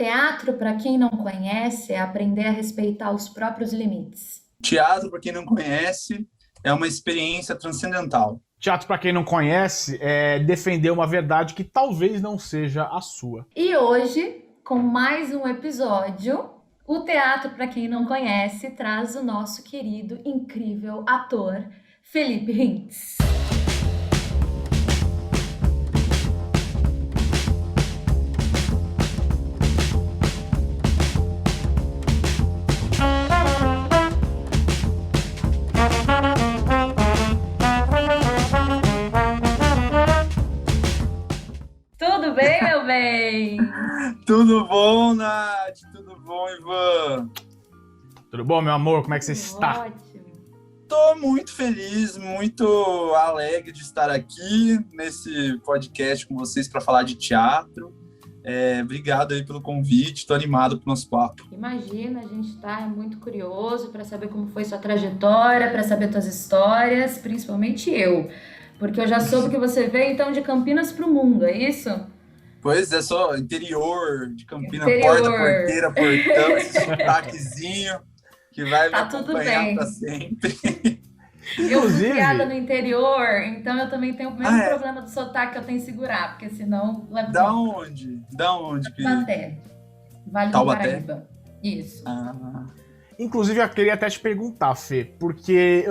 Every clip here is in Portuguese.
Teatro, para quem não conhece, é aprender a respeitar os próprios limites. Teatro, para quem não conhece, é uma experiência transcendental. Teatro, para quem não conhece, é defender uma verdade que talvez não seja a sua. E hoje, com mais um episódio, o Teatro, para quem não conhece, traz o nosso querido, incrível ator, Felipe Rintz. Tudo bem, meu bem? Tudo bom, Nath? Tudo bom, Ivan? Tudo bom, meu amor? Como é que você está? Ótimo. Tô muito feliz, muito alegre de estar aqui nesse podcast com vocês para falar de teatro. Obrigado aí pelo convite, tô animado pro nosso papo. Imagina, a gente tá muito curioso para saber como foi sua trajetória, para saber suas histórias, principalmente eu. Porque eu já soube que você veio, então, de Campinas para o mundo, é isso? Pois é, só interior de Campinas, Interior. porta, porteira, portão, esse sotaquezinho que vai me Tá tudo acompanhar bem. para sempre. Eu fui criada no Inclusive, interior, então eu também tenho o mesmo Ah, é? problema do sotaque que eu tenho que segurar, porque senão leva Da onde? Da onde? Taubaté, Vale do Taubaté? Paraíba. Isso. Ah, eu queria até te perguntar, Fê, porque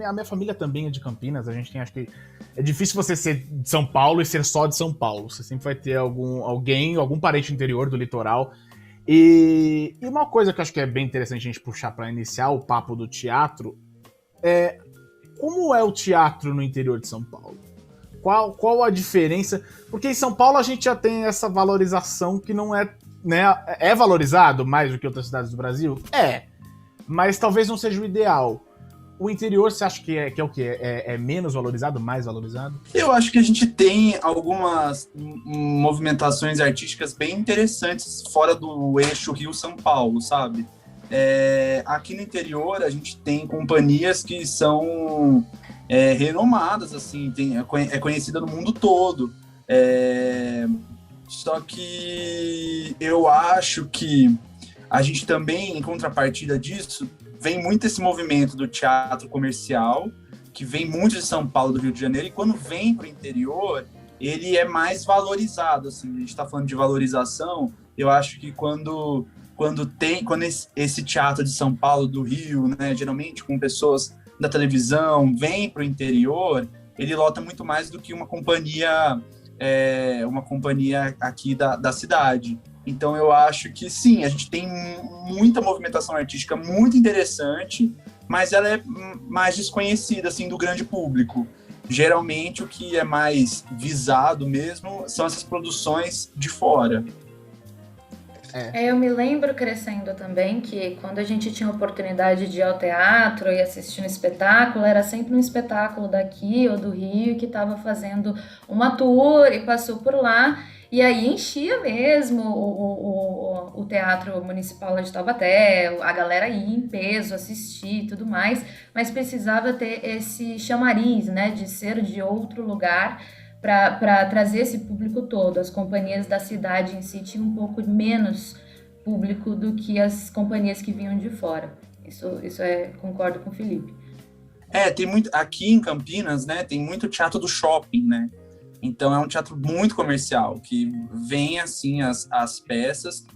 a minha família também é de Campinas, a gente tem, acho que é difícil você ser de São Paulo e ser só de São Paulo. Você sempre vai ter algum parente interior do litoral. E uma coisa que eu acho que é bem interessante a gente puxar para iniciar o papo do teatro é como é o teatro no interior de São Paulo? Qual a diferença? Porque em São Paulo a gente já tem essa valorização que não é, né, é valorizado mais do que outras cidades do Brasil? É, mas talvez não seja o ideal. O interior, você acha que é o quê? É menos valorizado, mais valorizado? eu acho que a gente tem algumas movimentações artísticas bem interessantes fora do eixo Rio-São Paulo, sabe? Aqui no interior a gente tem companhias que são renomadas, assim, é conhecida no mundo todo. Só que eu acho que a gente também, em contrapartida disso, vem muito esse movimento do teatro comercial, que vem muito de São Paulo, do Rio de Janeiro, e quando vem para o interior, ele é mais valorizado. Assim, a gente está falando de valorização, eu acho que quando esse teatro de São Paulo, do Rio, né, geralmente com pessoas da televisão, vem para o interior, ele lota muito mais do que uma companhia aqui da cidade. Então eu acho que sim, a gente tem muita movimentação artística muito interessante, mas ela é mais desconhecida assim, do grande público. Geralmente o que é mais visado mesmo são essas produções de fora. Eu me lembro crescendo também que quando a gente tinha oportunidade de ir ao teatro e assistir um espetáculo, era sempre um espetáculo daqui ou do Rio que estava fazendo uma tour e passou por lá. E aí enchia mesmo o Teatro Municipal lá de Taubaté, a galera ia em peso assistir e tudo mais, mas precisava ter esse chamariz, né, de ser de outro lugar para trazer esse público todo. As companhias da cidade em si tinham um pouco menos público do que as companhias que vinham de fora. Concordo com o Felipe. Tem muito aqui em Campinas, né? Tem muito teatro do shopping, né? Então é um teatro muito comercial, que vem assim as peças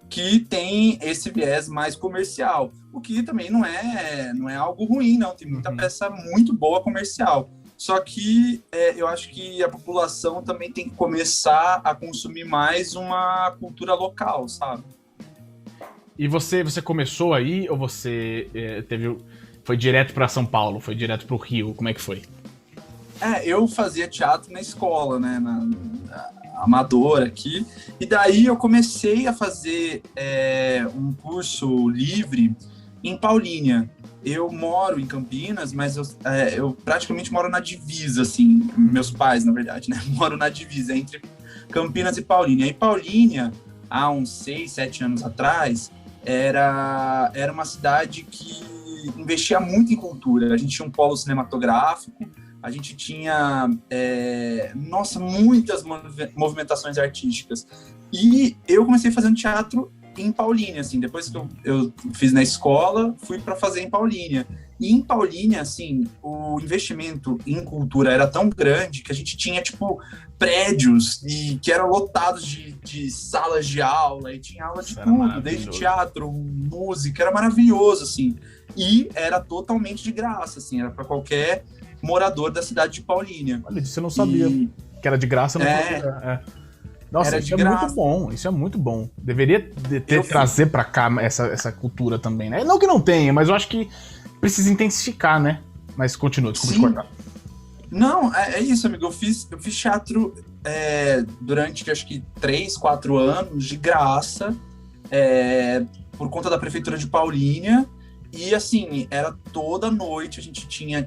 que tem esse viés mais comercial, o que também não é algo ruim, não. Tem muita peça muito boa comercial. Só que eu acho que a população também tem que começar a consumir mais uma cultura local, sabe? E você começou aí ou você foi direto para São Paulo, foi direto para o Rio? Como é que foi? Eu fazia teatro na escola, né, na amadora aqui, e daí eu comecei a fazer um curso livre em Paulínia. Eu moro em Campinas, mas eu praticamente moro na divisa, assim, meus pais, na verdade, né, moram na divisa entre Campinas e Paulínia. E Paulínia, há uns 6, 7 anos atrás, era uma cidade que investia muito em cultura. A gente tinha um polo cinematográfico, a gente tinha, muitas movimentações artísticas. E eu comecei fazendo teatro em Paulínia, assim, depois que eu fiz na escola, fui para fazer em Paulínia. E em Paulínia, assim, o investimento em cultura era tão grande que a gente tinha, tipo, prédios que eram lotados de salas de aula, e tinha aula de tudo, desde teatro, música, era maravilhoso, assim. E era totalmente de graça, assim, era para qualquer morador da cidade de Paulínia. Olha, isso eu não sabia, que era de graça. Nossa, isso é muito bom, isso é muito bom. Deveria trazer pra cá essa cultura também, né? Não que não tenha, mas eu acho que precisa intensificar, né? Mas continua, desculpa te cortar. Não, é isso, amigo. Eu fiz teatro durante, acho que 3, 4 anos, de graça, por conta da prefeitura de Paulínia. E, assim, era toda noite, a gente tinha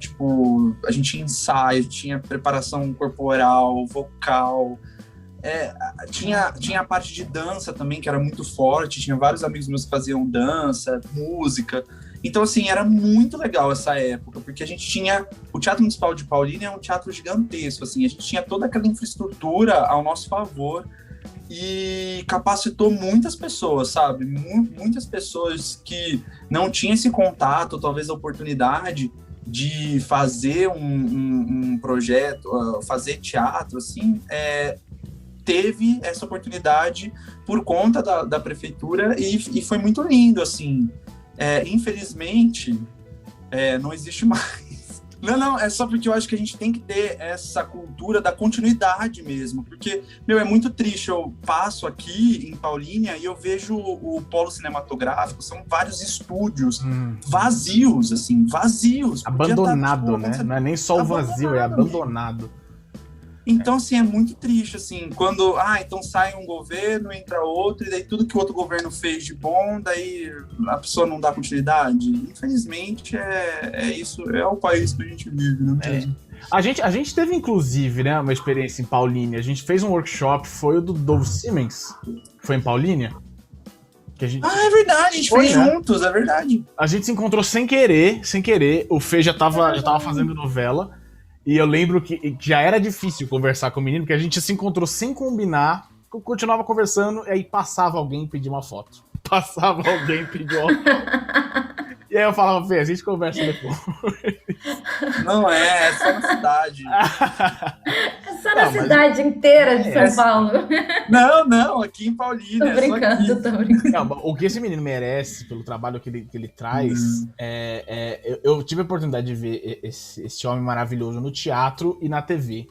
ensaio, tinha preparação corporal, vocal... tinha a parte de dança também, que era muito forte, tinha vários amigos meus que faziam dança, música, então assim, era muito legal essa época, porque a gente tinha, o Teatro Municipal de Paulínia é um teatro gigantesco, assim, a gente tinha toda aquela infraestrutura ao nosso favor, e capacitou muitas pessoas, sabe, muitas pessoas que não tinham esse contato, talvez a oportunidade de fazer um projeto, fazer teatro, assim, teve essa oportunidade por conta da prefeitura e foi muito lindo, assim. Infelizmente, não existe mais. Não, é só porque eu acho que a gente tem que ter essa cultura da continuidade mesmo, porque, é muito triste, eu passo aqui em Paulínia e eu vejo o polo cinematográfico, são vários estúdios vazios, assim, vazios. Abandonado, né? Não é nem só o vazio, é abandonado. Então, assim, é muito triste, assim, quando, então sai um governo, entra outro, e daí tudo que o outro governo fez de bom, daí a pessoa não dá continuidade. Infelizmente, isso, é o país que a gente vive, né? A gente teve, inclusive, né, uma experiência em Paulínia, a gente fez um workshop, foi o do Dove Siemens, foi em Paulínia. Que é verdade, a gente fez juntos, é verdade. A gente se encontrou sem querer, o Fê já tava fazendo novela. E eu lembro que já era difícil conversar com o menino, porque a gente se encontrou sem combinar, continuava conversando, e aí passava alguém e pedia uma foto. E aí eu falava, Fê, a gente conversa depois. Não é só na cidade. É só na cidade inteira de São Paulo. Não, aqui em Paulínia. Tô brincando. Não, o que esse menino merece, pelo trabalho que ele traz, eu tive a oportunidade de ver esse homem maravilhoso no teatro e na TV.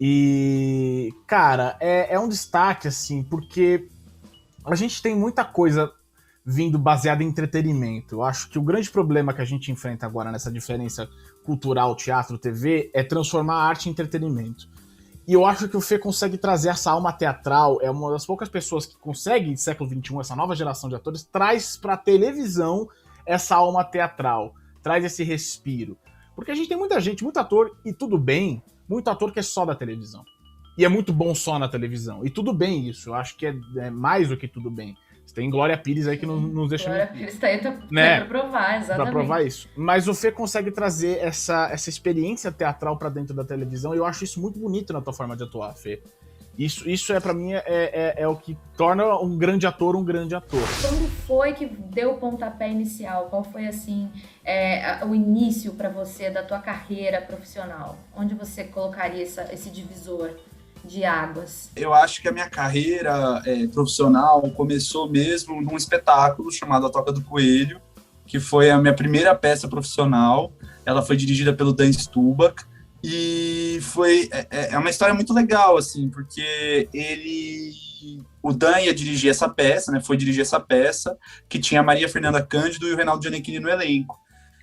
E, cara, é um destaque, assim, porque a gente tem muita coisa vindo baseada em entretenimento. Eu acho que o grande problema que a gente enfrenta agora nessa diferença cultural, teatro, TV, é transformar a arte em entretenimento. E eu acho que o Fê consegue trazer essa alma teatral, é uma das poucas pessoas que consegue, no século XXI, essa nova geração de atores, traz pra televisão essa alma teatral, traz esse respiro. Porque a gente tem muita gente, muito ator, e tudo bem, muito ator que é só da televisão. E é muito bom só na televisão. E tudo bem isso, eu acho que é mais do que tudo bem. Você tem Glória Pires aí que não nos deixa... Glória Pires tá aí pra provar, exatamente. Pra provar isso. Mas o Fê consegue trazer essa experiência teatral pra dentro da televisão e eu acho isso muito bonito na tua forma de atuar, Fê. Isso pra mim é o que torna um grande ator um grande ator. Quando foi que deu o pontapé inicial? Qual foi, assim, o início pra você da tua carreira profissional? Onde você colocaria esse divisor de águas? Eu acho que a minha carreira profissional começou mesmo num espetáculo chamado A Toca do Coelho, que foi a minha primeira peça profissional. Ela foi dirigida pelo Dan Stubach e é uma história muito legal, assim, porque o Dan ia dirigir essa peça, né? Foi dirigir essa peça que tinha a Maria Fernanda Cândido e o Reinaldo Gianecchini no elenco.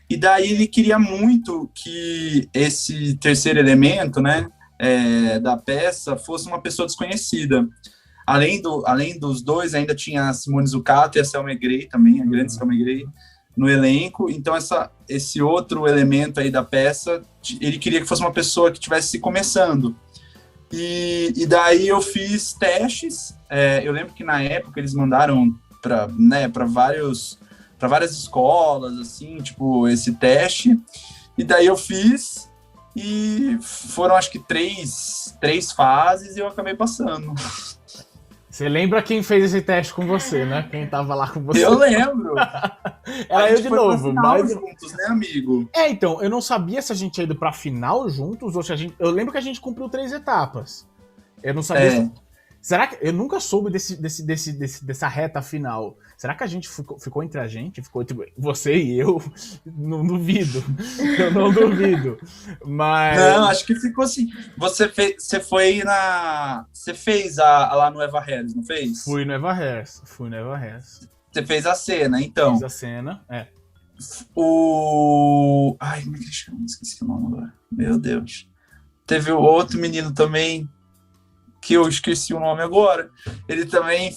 E daí ele queria muito que esse terceiro elemento, né, da peça fosse uma pessoa desconhecida. Além dos dois, ainda tinha a Simone Zucato e a Selma Grey também, a grande Selma Grey, no elenco. Então esse outro elemento aí da peça, ele queria que fosse uma pessoa que estivesse começando. E daí eu fiz testes. Eu lembro que na época eles mandaram para várias escolas, assim, tipo, esse teste. E daí eu fiz. E foram, acho que, três fases e eu acabei passando. Você lembra quem fez esse teste com você, né? Quem tava lá com você? Eu lembro. Era eu de novo. Mas juntos, né, amigo? Então, eu não sabia se a gente tinha ido pra final juntos ou se a gente... Eu lembro que a gente cumpriu 3 etapas. Eu não sabia se... Será que... Eu nunca soube dessa reta final. Será que a gente ficou entre a gente? Ficou entre você e eu? Não duvido. Eu não duvido. Mas... Não, acho que ficou assim. Você foi na... Você fez lá no Eva Harris, não fez? Fui no Eva Harris. Você fez a cena, então. Fiz a cena, Ai, como é que ele chama? Esqueci o nome agora. Meu Deus. Teve outro menino também, que eu esqueci o nome agora. Ele também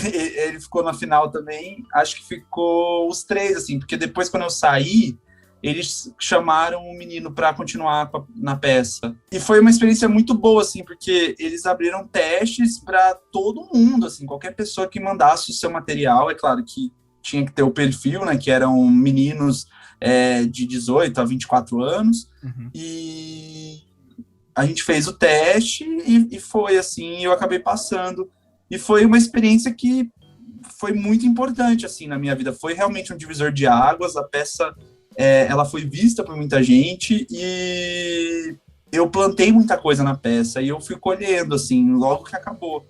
ele ficou na final também. Acho que ficou os 3, assim, porque depois, quando eu saí, eles chamaram o menino para continuar na peça. E foi uma experiência muito boa, assim, porque eles abriram testes para todo mundo, assim, qualquer pessoa que mandasse o seu material. É claro que tinha que ter o perfil, né, que eram meninos de 18 a 24 anos. Uhum. E a gente fez o teste e foi assim, eu acabei passando. E foi uma experiência que foi muito importante, assim, na minha vida. Foi realmente um divisor de águas. A peça, ela foi vista por muita gente e eu plantei muita coisa na peça e eu fui colhendo, assim, logo que acabou.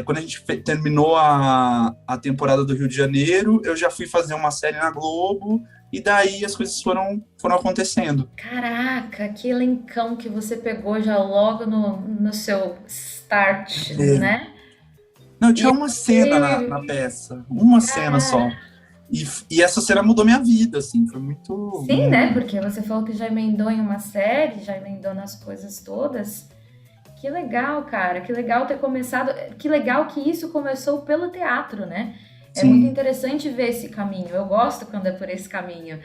Quando a gente terminou a temporada do Rio de Janeiro, eu já fui fazer uma série na Globo. E daí as coisas foram acontecendo. Caraca, que elencão que você pegou já logo no seu start, né? Não, tinha uma cena na peça. Uma cena só. E essa cena mudou minha vida, assim. Foi muito... Sim, né? Porque você falou que já emendou em uma série, já emendou nas coisas todas. Que legal, cara. Que legal ter começado... Que legal que isso começou pelo teatro, né? É muito interessante ver esse caminho. Eu gosto quando é por esse caminho.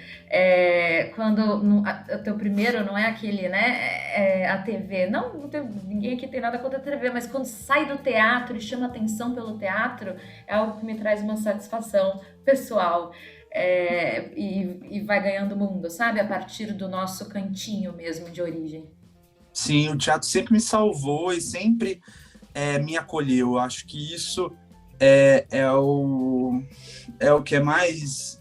Quando o teu primeiro não é aquele, né? A TV. Não ninguém aqui tem nada contra a TV, mas quando sai do teatro e chama atenção pelo teatro, é algo que me traz uma satisfação pessoal. E vai ganhando mundo, sabe? A partir do nosso cantinho mesmo de origem. Sim, o teatro sempre me salvou e sempre me acolheu. Eu acho que isso... É o que é mais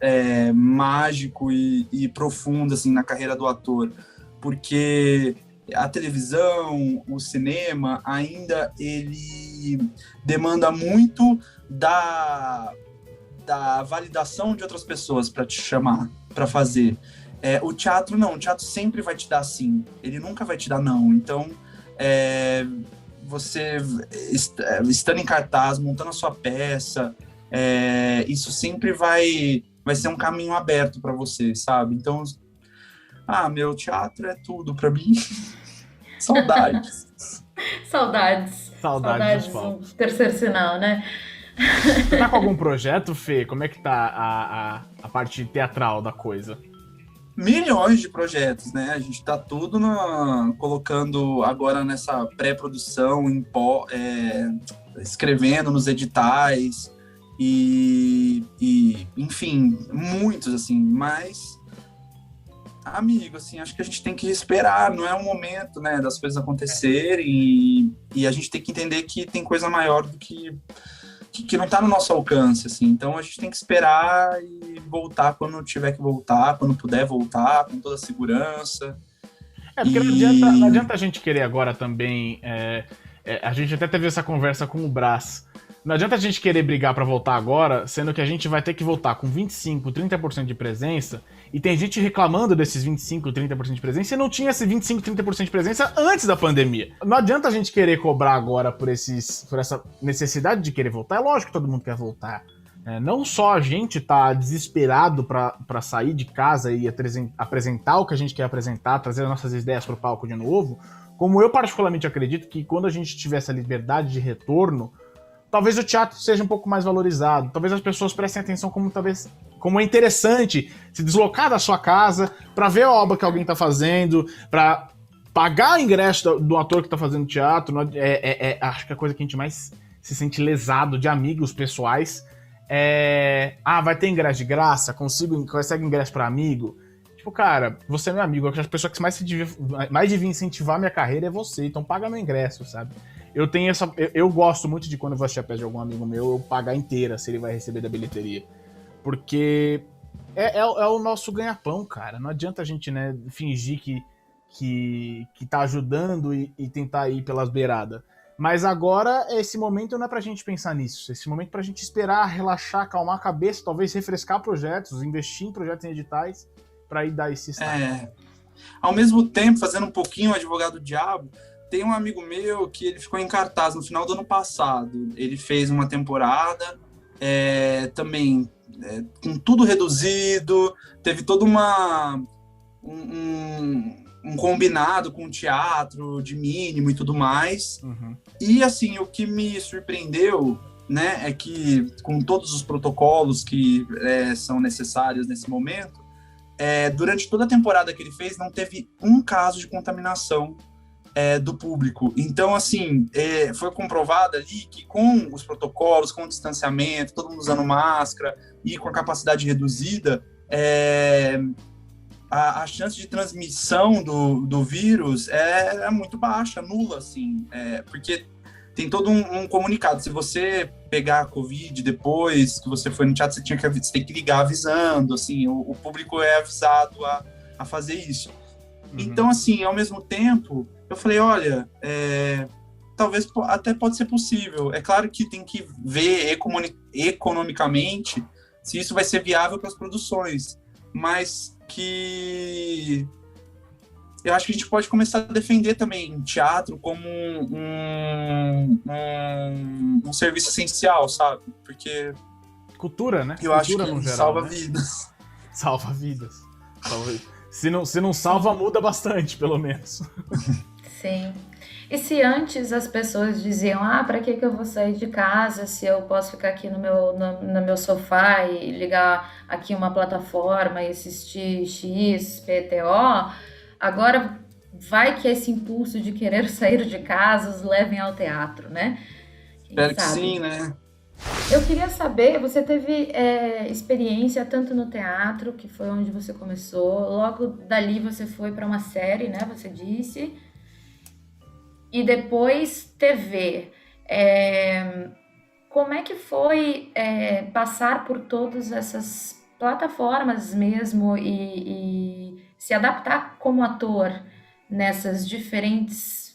mágico e profundo, assim, na carreira do ator, porque a televisão, o cinema, ainda ele demanda muito da validação de outras pessoas para te chamar, para fazer. O teatro não, o teatro sempre vai te dar sim, ele nunca vai te dar não. Então, você estando em cartaz, montando a sua peça, isso sempre vai ser um caminho aberto para você, sabe? Então, meu teatro é tudo para mim. Saudades. Saudades um terceiro sinal, né? Você tá com algum projeto, Fê? Como é que tá a parte teatral da coisa? Milhões de projetos, né? A gente tá tudo colocando agora nessa pré-produção, escrevendo nos editais e enfim, muitos, assim, mas amigo, assim, acho que a gente tem que esperar, não é o momento, né, das coisas acontecerem e a gente tem que entender que tem coisa maior do que não está no nosso alcance, assim. Então a gente tem que esperar e voltar quando tiver que voltar, quando puder voltar, com toda a segurança. Porque não adianta a gente querer agora também... a gente até teve essa conversa com o Brás. Não adianta a gente querer brigar pra voltar agora, sendo que a gente vai ter que voltar com 25, 30% de presença, e tem gente reclamando desses 25, 30% de presença, e não tinha esse 25, 30% de presença antes da pandemia. Não adianta a gente querer cobrar agora por essa necessidade de querer voltar. É lógico que todo mundo quer voltar. Não só a gente tá desesperado pra sair de casa e apresentar o que a gente quer apresentar, trazer as nossas ideias pro palco de novo, como eu particularmente acredito que quando a gente tiver essa liberdade de retorno, talvez o teatro seja um pouco mais valorizado, talvez as pessoas prestem atenção como é interessante se deslocar da sua casa pra ver a obra que alguém tá fazendo, pra pagar o ingresso do ator que tá fazendo teatro. Acho que a coisa que a gente mais se sente lesado de amigos pessoais vai ter ingresso de graça, consegue ingresso pra amigo. Tipo, cara, você é meu amigo, a pessoa que mais devia incentivar a minha carreira é você, então paga meu ingresso, sabe? eu tenho essa. Eu gosto muito de quando eu vou assistir a peça de algum amigo meu, eu pagar inteira se ele vai receber da bilheteria. Porque é o nosso ganha-pão, cara. Não adianta a gente, né, fingir que tá ajudando e tentar ir pelas beiradas. Mas agora, esse momento não é pra gente pensar nisso. Esse momento é pra gente esperar, relaxar, acalmar a cabeça, talvez refrescar projetos, investir em projetos em editais, pra ir dar esse start. Ao mesmo tempo, fazendo um pouquinho o advogado do diabo, tem um amigo meu que ele ficou em cartaz no final do ano passado. Ele fez uma temporada, também com tudo reduzido, teve todo um combinado com o teatro de mínimo e tudo mais. Uhum. E, assim, o que me surpreendeu, né, é que com todos os protocolos que são necessários nesse momento, durante toda a temporada que ele fez, não teve um caso de contaminação do público. Então, assim, foi comprovado ali que com os protocolos, com o distanciamento, todo mundo usando máscara e com a capacidade reduzida, a chance de transmissão do vírus é muito baixa, nula, assim, porque tem todo um comunicado. Se você pegar a Covid depois que você foi no teatro, você tem que ligar avisando, assim, o público é avisado a fazer isso. Uhum. Então, assim, ao mesmo tempo, eu falei, olha, talvez até pode ser possível. É claro que tem que ver economicamente se isso vai ser viável para as produções, mas que eu acho que a gente pode começar a defender também teatro como um serviço essencial, sabe? Porque cultura, né? Eu cultura acho que no geral, salva né? vidas. Salva vidas. Se não salva, muda bastante, pelo menos. Sim. E se antes as pessoas diziam, pra que eu vou sair de casa se eu posso ficar aqui no meu sofá e ligar aqui uma plataforma e assistir XPTO, agora vai que esse impulso de querer sair de casa os levem ao teatro, né? Espero que sim, né? Eu queria saber, você teve experiência tanto no teatro, que foi onde você começou, logo dali você foi para uma série, né? Você disse... E depois TV. Como é que foi passar por todas essas plataformas mesmo e se adaptar como ator nessas diferentes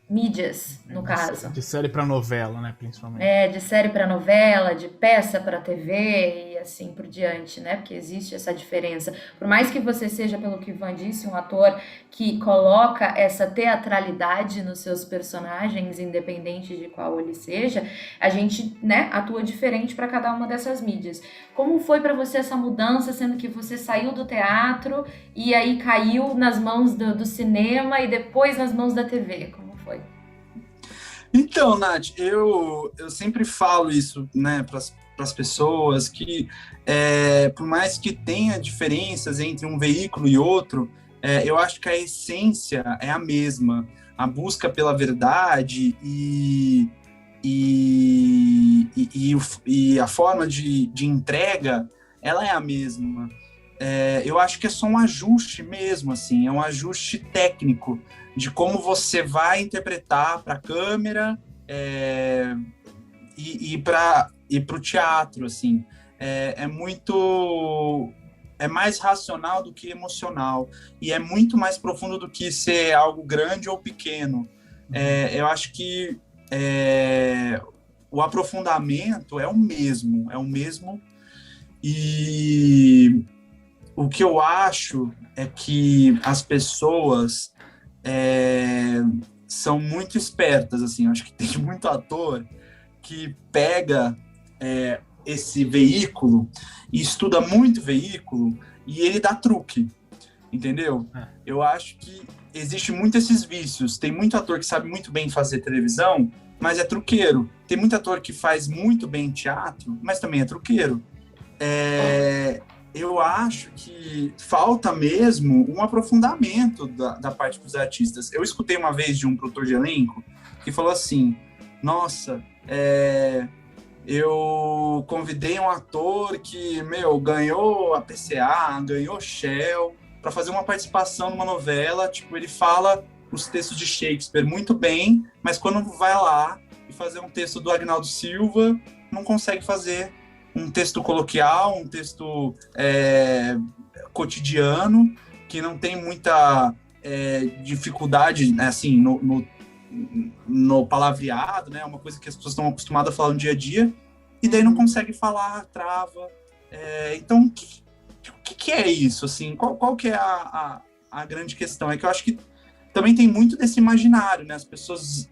mídias, no caso? De série para novela, né, principalmente. De série para novela, de peça para TV e assim por diante, né? Porque existe essa diferença. Por mais que você seja, pelo que o Ivan disse, um ator que coloca essa teatralidade nos seus personagens, independente de qual ele seja, a gente, né, atua diferente para cada uma dessas mídias. Como foi para você essa mudança, sendo que você saiu do teatro e aí caiu nas mãos do cinema e depois nas mãos da TV? Como foi? Então, Nath, eu sempre falo isso, né, para as pessoas, que por mais que tenha diferenças entre um veículo e outro, eu acho que a essência é a mesma. A busca pela verdade e a forma de entrega, ela é a mesma. Eu acho que é só um ajuste mesmo, assim, é um ajuste técnico de como você vai interpretar para a câmera e para o teatro, assim. É mais racional do que emocional e é muito mais profundo do que ser algo grande ou pequeno. Eu acho que o aprofundamento é o mesmo e o que eu acho é que as pessoas são muito espertas, assim. Eu acho que tem muito ator que pega esse veículo e estuda muito veículo e ele dá truque, entendeu? Eu acho que existe muito esses vícios. Tem muito ator que sabe muito bem fazer televisão, mas é truqueiro. Tem muito ator que faz muito bem teatro, mas também é truqueiro. Eu acho que falta mesmo um aprofundamento da parte dos artistas. Eu escutei uma vez de um produtor de elenco que falou assim, nossa, eu convidei um ator que, ganhou a PCA, ganhou Shell, para fazer uma participação numa novela, tipo, ele fala os textos de Shakespeare muito bem, mas quando vai lá e fazer um texto do Agnaldo Silva, não consegue fazer um texto coloquial, um texto cotidiano, que não tem muita dificuldade, né, assim, no palavreado, né? Uma coisa que as pessoas estão acostumadas a falar no dia a dia, e daí não consegue falar, trava. Então, o que é isso? Assim? Qual que é a grande questão? É que eu acho que também tem muito desse imaginário, né? As pessoas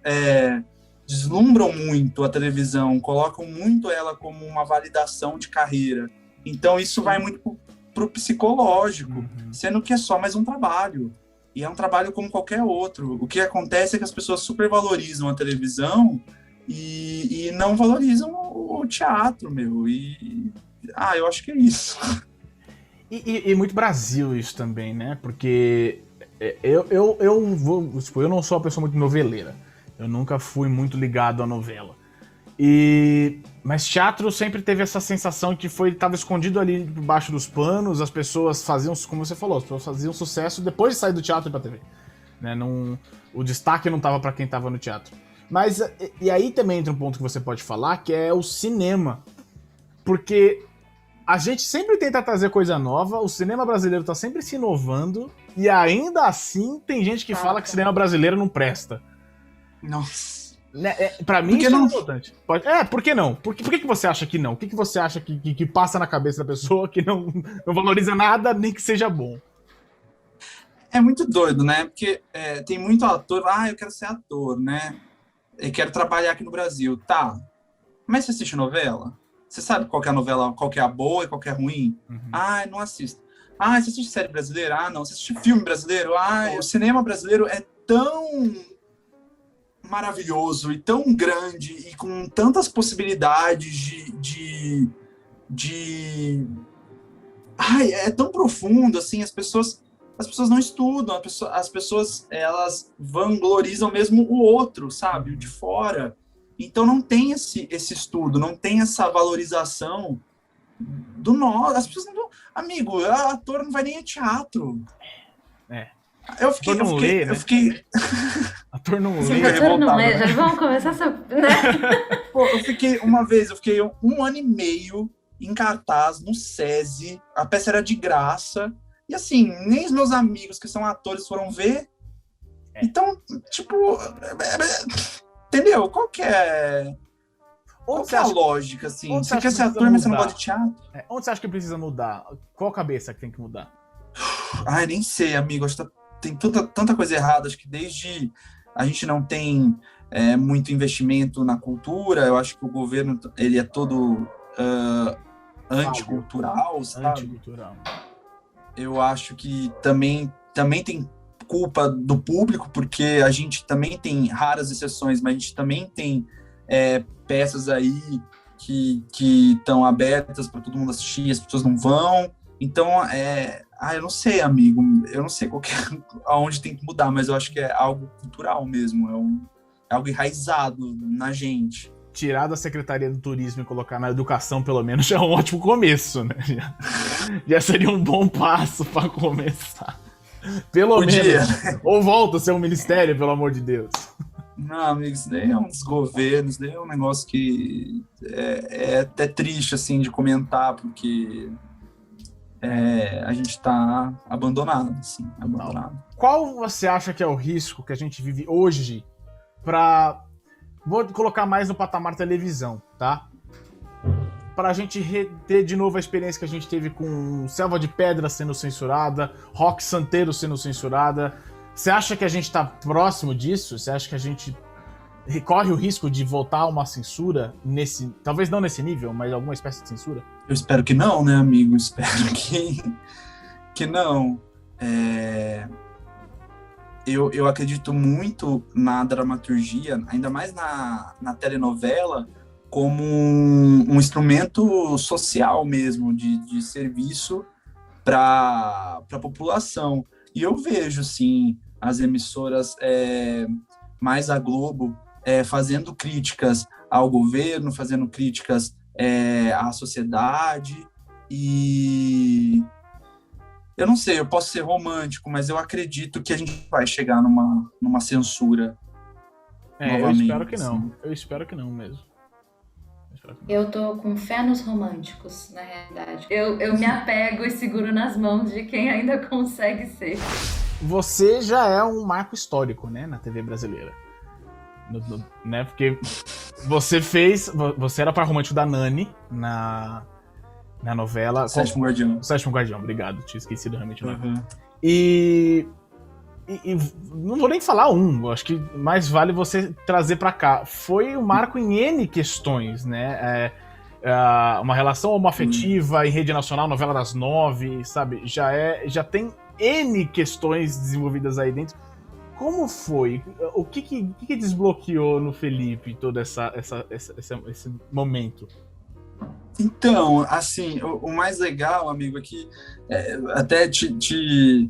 deslumbram muito a televisão, colocam muito ela como uma validação de carreira. Então, isso vai muito pro psicológico, sendo que é só mais um trabalho. E é um trabalho como qualquer outro. O que acontece é que as pessoas supervalorizam a televisão e não valorizam o teatro, meu. Eu acho que é isso. E muito Brasil isso também, né? Porque eu não sou uma pessoa muito noveleira. Eu nunca fui muito ligado à novela. Mas teatro sempre teve essa sensação que estava escondido ali debaixo dos panos, as pessoas faziam, como você falou, as pessoas faziam sucesso depois de sair do teatro e ir pra TV. Né? O destaque não estava para quem estava no teatro. Mas, e aí também entra um ponto que você pode falar, que é o cinema. Porque a gente sempre tenta trazer coisa nova, o cinema brasileiro tá sempre se inovando, e ainda assim tem gente que fala que cinema brasileiro não presta. Nossa. Pra mim isso é importante. Por que não? Por que você acha que não? O que você acha que passa na cabeça da pessoa que não valoriza nada, nem que seja bom? É muito doido, né? Porque tem muito ator, eu quero ser ator, né? Eu quero trabalhar aqui no Brasil. Tá, mas você assiste novela? Você sabe qual que é a novela, qual que é a boa e qual que é a ruim? Não assisto. Você assiste série brasileira? Não. Você assiste filme brasileiro? O cinema brasileiro é tão maravilhoso e tão grande e com tantas possibilidades é tão profundo, assim, as pessoas não estudam, as pessoas elas vanglorizam mesmo o outro, sabe, o de fora. Então não tem esse estudo, não tem essa valorização do nós. As pessoas não vão... Amigo, ator não vai nem a teatro. Eu fiquei... Ator não lê. Sim, ator não lê, já vamos começar essa... Né? Pô, eu fiquei 1 ano e meio em cartaz, no SESI, a peça era de graça, e assim, nem os meus amigos que são atores foram ver. Então, tipo... Entendeu? Qual que é a lógica, assim? Você quer ser ator, mas você não gosta de teatro? Onde você acha que precisa mudar? Qual cabeça que tem que mudar? Nem sei, amigo. Acho que tem tanta coisa errada. Acho que desde a gente não tem muito investimento na cultura. Eu acho que o governo ele é todo anticultural, sabe? Anticultural. Eu acho que também tem culpa do público, porque a gente também tem raras exceções, mas a gente também tem peças aí que estão abertas para todo mundo assistir, as pessoas não vão. Então, eu não sei, amigo, eu não sei aonde tem que mudar, mas eu acho que é algo cultural mesmo, é algo enraizado na gente. Tirar da Secretaria do Turismo e colocar na educação, pelo menos, já é um ótimo começo, né? Já seria um bom passo para começar. Pelo menos. Ou volta a ser um ministério, pelo amor de Deus. Não, amigo, isso daí é um desgoverno, isso daí é um negócio que é até triste, assim, de comentar, porque a gente tá abandonado, assim, abandonado. Qual você acha que é o risco que a gente vive hoje vou colocar mais no patamar televisão, tá? Pra gente ter de novo a experiência que a gente teve com Selva de Pedra sendo censurada, Rock Santeiro sendo censurada. Você acha que a gente tá próximo disso? Você acha que a gente corre o risco de voltar a uma censura talvez não nesse nível, mas alguma espécie de censura? Eu espero que não, né, amigo? Espero que não. Eu acredito muito na dramaturgia, ainda mais na telenovela, como um instrumento social mesmo, de serviço para a população. E eu vejo, sim, as emissoras, mais a Globo, fazendo críticas ao governo, fazendo críticas à sociedade, e Eu não sei, eu posso ser romântico, mas eu acredito que a gente vai chegar numa censura novamente. Eu espero que não. Assim. Eu espero que não mesmo. Eu tô com fé nos românticos, na realidade. Eu me apego e seguro nas mãos de quem ainda consegue ser. Você já é um marco histórico, né, na TV brasileira. Né, porque você era par romântico da Nani na novela... Sétimo Guardião. Sétimo Guardião, obrigado. Tinha esquecido realmente o nome. Uhum. E não vou nem falar acho que mais vale você trazer pra cá. Foi um marco em N questões, né? Uma relação homoafetiva em rede nacional, novela das 9, sabe? Já tem N questões desenvolvidas aí dentro. Como foi? O que desbloqueou no Felipe todo esse momento? Então, assim, o mais legal, amigo, é que até te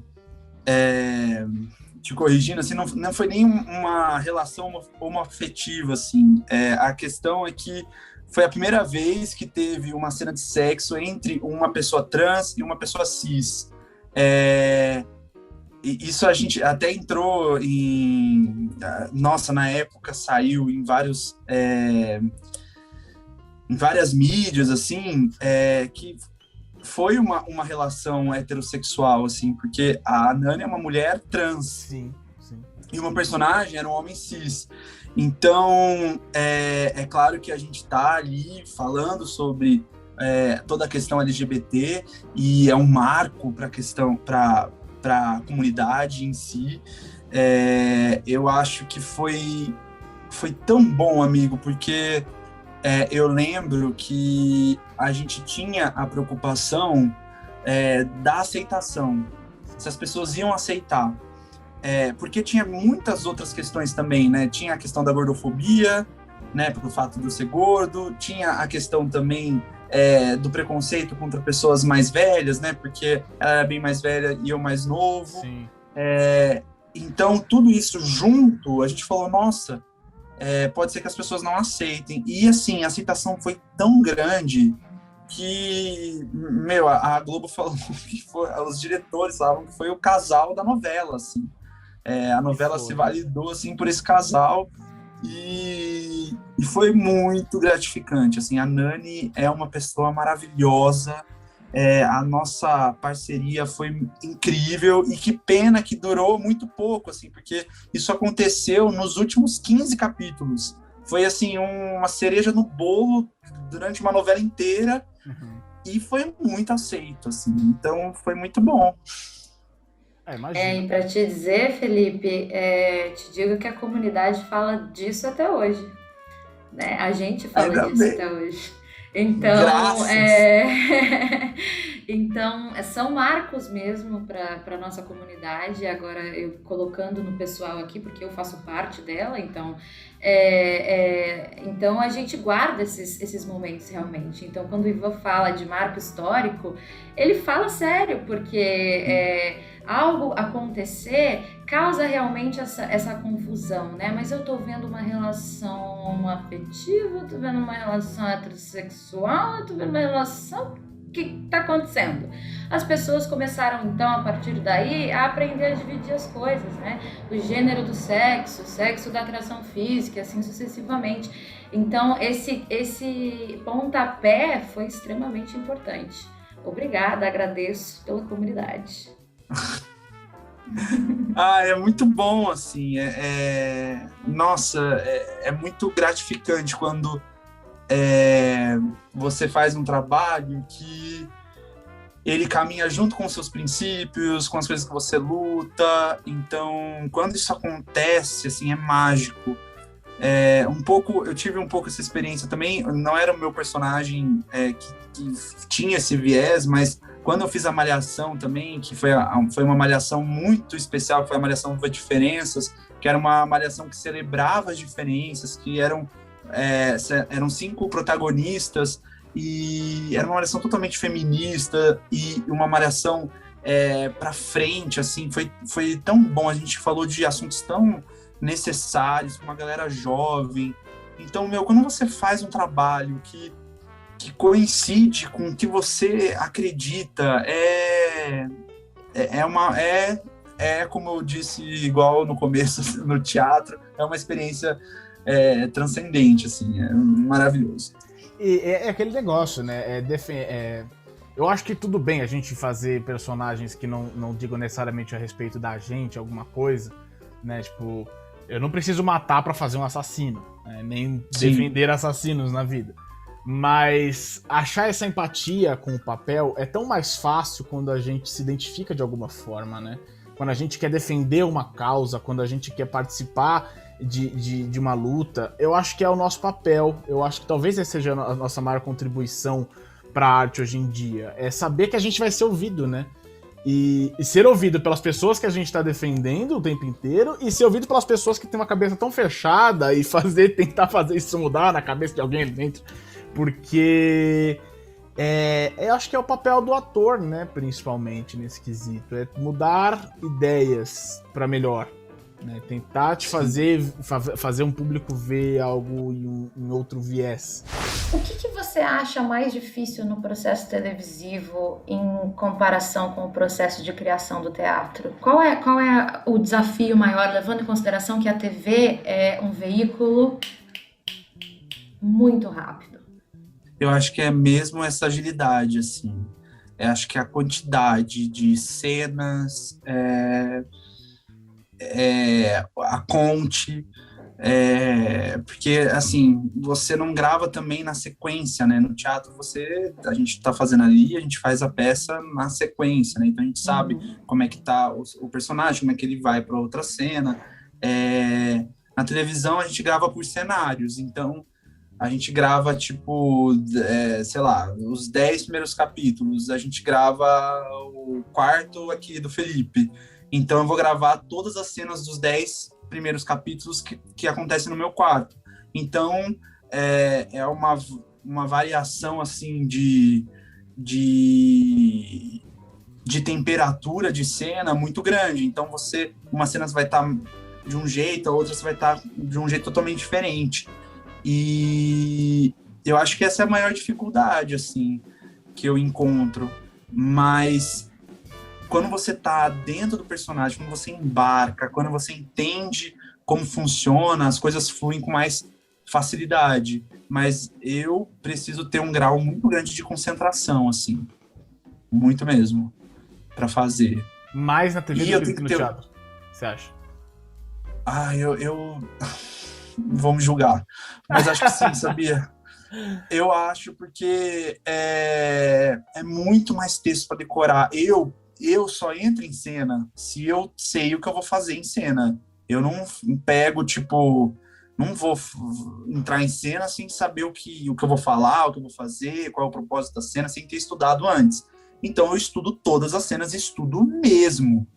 corrigindo, assim, não foi nem uma relação homoafetiva, assim. A questão é que foi a primeira vez que teve uma cena de sexo entre uma pessoa trans e uma pessoa cis. Isso a gente até entrou em... Nossa, na época saiu em várias mídias, assim, que foi uma relação heterossexual, assim, porque a Nani é uma mulher trans. Sim. E uma personagem era um homem cis. Então, é claro que a gente está ali falando sobre toda a questão LGBT e é um marco para a questão, para a comunidade em si. Eu acho que foi tão bom, amigo, porque eu lembro que a gente tinha a preocupação da aceitação, se as pessoas iam aceitar. Porque tinha muitas outras questões também, né? Tinha a questão da gordofobia, né? Pelo fato de eu ser gordo. Tinha a questão também do preconceito contra pessoas mais velhas, né? Porque ela era bem mais velha e eu mais novo. Sim. Então, tudo isso junto, a gente falou, nossa, pode ser que as pessoas não aceitem. E, assim, a aceitação foi tão grande que, a Globo falou que os diretores falavam que foi o casal da novela, assim. A novela se validou assim por esse casal e foi muito gratificante. Assim, a Nani é uma pessoa maravilhosa, a nossa parceria foi incrível e que pena que durou muito pouco, assim, porque isso aconteceu nos últimos 15 capítulos. Foi assim uma cereja no bolo durante uma novela inteira. Uhum. E foi muito aceito, assim. Então foi muito bom. E para te dizer, Felipe, te digo que a comunidade fala disso até hoje, né? A gente fala disso até hoje. Então, então são marcos mesmo para nossa comunidade. Agora eu colocando no pessoal aqui, porque eu faço parte dela, então então a gente guarda esses momentos realmente. Então, quando o Ivan fala de marco histórico, ele fala sério, porque algo acontecer causa realmente essa confusão, né? Mas eu tô vendo uma relação afetiva, eu tô vendo uma relação heterossexual, eu tô vendo uma relação... O que tá acontecendo? As pessoas começaram, então, a partir daí, a aprender a dividir as coisas, né? O gênero do sexo, o sexo da atração física, assim sucessivamente. Então, esse pontapé foi extremamente importante. Obrigada, agradeço pela comunidade. É muito bom, assim, nossa, é muito gratificante quando você faz um trabalho que ele caminha junto com os seus princípios, com as coisas que você luta. Então, quando isso acontece, assim, é mágico. Eu tive um pouco essa experiência também. Não era o meu personagem que tinha esse viés, mas quando eu fiz a Malhação também, que foi uma Malhação muito especial, foi a Malhação Viva Diferenças, que era uma Malhação que celebrava as diferenças, que eram 5 protagonistas, e era uma Malhação totalmente feminista, e uma Malhação para frente, assim, foi tão bom. A gente falou de assuntos tão necessários para uma galera jovem. Então, quando você faz um trabalho que coincide com o que você acredita, como eu disse, igual no começo, no teatro, é uma experiência transcendente, assim, é maravilhoso. E é aquele negócio, né? Eu acho que tudo bem a gente fazer personagens que não digam necessariamente a respeito da gente, alguma coisa, né? Tipo, eu não preciso matar pra fazer um assassino, né? Nem Sim. defender assassinos na vida. Mas achar essa empatia com o papel é tão mais fácil quando a gente se identifica de alguma forma, né? Quando a gente quer defender uma causa, quando a gente quer participar de uma luta, eu acho que é o nosso papel. Eu acho que talvez essa seja a nossa maior contribuição pra arte hoje em dia. É saber que a gente vai ser ouvido, né? E ser ouvido pelas pessoas que a gente tá defendendo o tempo inteiro e ser ouvido pelas pessoas que têm uma cabeça tão fechada e tentar fazer isso mudar na cabeça de alguém ali dentro. Porque eu acho que é o papel do ator, né? Principalmente nesse quesito. É mudar ideias pra melhor. Né? Tentar te fazer um público ver algo em outro viés. O que você acha mais difícil no processo televisivo em comparação com o processo de criação do teatro? Qual é o desafio maior, levando em consideração que a TV é um veículo muito rápido? Eu acho que é mesmo essa agilidade, assim. Eu acho que a quantidade de cenas, a conte, porque, assim, você não grava também na sequência, né? No teatro, a gente tá fazendo ali, a gente faz a peça na sequência, né? Então, a gente sabe como é que tá o personagem, como é que ele vai para outra cena. Na televisão, a gente grava por cenários, então a gente grava, tipo, sei lá, os 10 primeiros capítulos, a gente grava o quarto aqui do Felipe. Então eu vou gravar todas as cenas dos 10 primeiros capítulos que acontecem no meu quarto. Então é uma variação, assim, de temperatura de cena muito grande. Então uma cena vai estar de um jeito, a outra vai estar de um jeito totalmente diferente. E eu acho que essa é a maior dificuldade, assim, que eu encontro. Mas quando você tá dentro do personagem, quando você embarca, quando você entende como funciona, as coisas fluem com mais facilidade. Mas eu preciso ter um grau muito grande de concentração, assim. Muito mesmo, para fazer. Mais na TV do que no teatro, você acha? Eu vão me julgar. Mas acho que sim, sabia? Eu acho porque é muito mais texto para decorar. Eu só entro em cena se eu sei o que eu vou fazer em cena. Eu não pego, tipo, não vou entrar em cena sem saber o que eu vou falar, o que eu vou fazer, qual é o propósito da cena, sem ter estudado antes. Então eu estudo todas as cenas, estudo mesmo.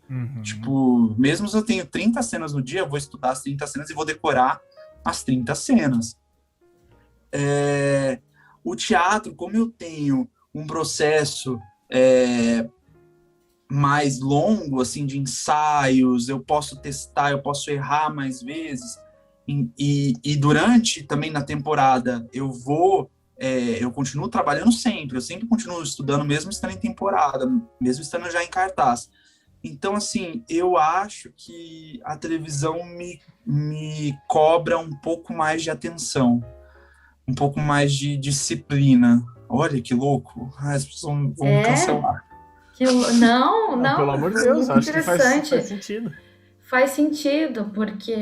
Tipo, mesmo se eu tenho 30 cenas no dia, eu vou estudar as 30 cenas e vou decorar as 30 cenas. O teatro, como eu tenho um processo mais longo, assim, de ensaios, eu posso testar, eu posso errar mais vezes, e durante, também na temporada, eu continuo trabalhando sempre, eu sempre continuo estudando, mesmo estando em temporada, mesmo estando já em cartaz. Então, assim, eu acho que a televisão me cobra um pouco mais de atenção, um pouco mais de disciplina. Olha que louco. As pessoas vão me cancelar. Não, pelo amor de Deus, acho que faz sentido. Faz sentido, porque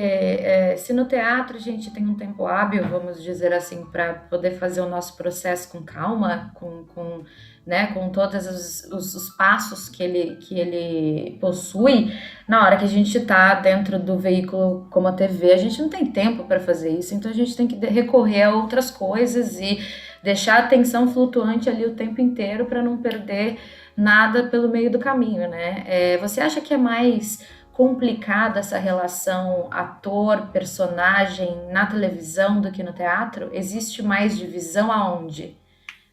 se no teatro a gente tem um tempo hábil, vamos dizer assim, para poder fazer o nosso processo com calma, com todos os passos que ele possui, na hora que a gente está dentro do veículo como a TV, a gente não tem tempo para fazer isso, então a gente tem que recorrer a outras coisas e deixar a atenção flutuante ali o tempo inteiro para não perder nada pelo meio do caminho, né? Você acha que é mais complicada essa relação ator-personagem na televisão do que no teatro? Existe mais divisão aonde?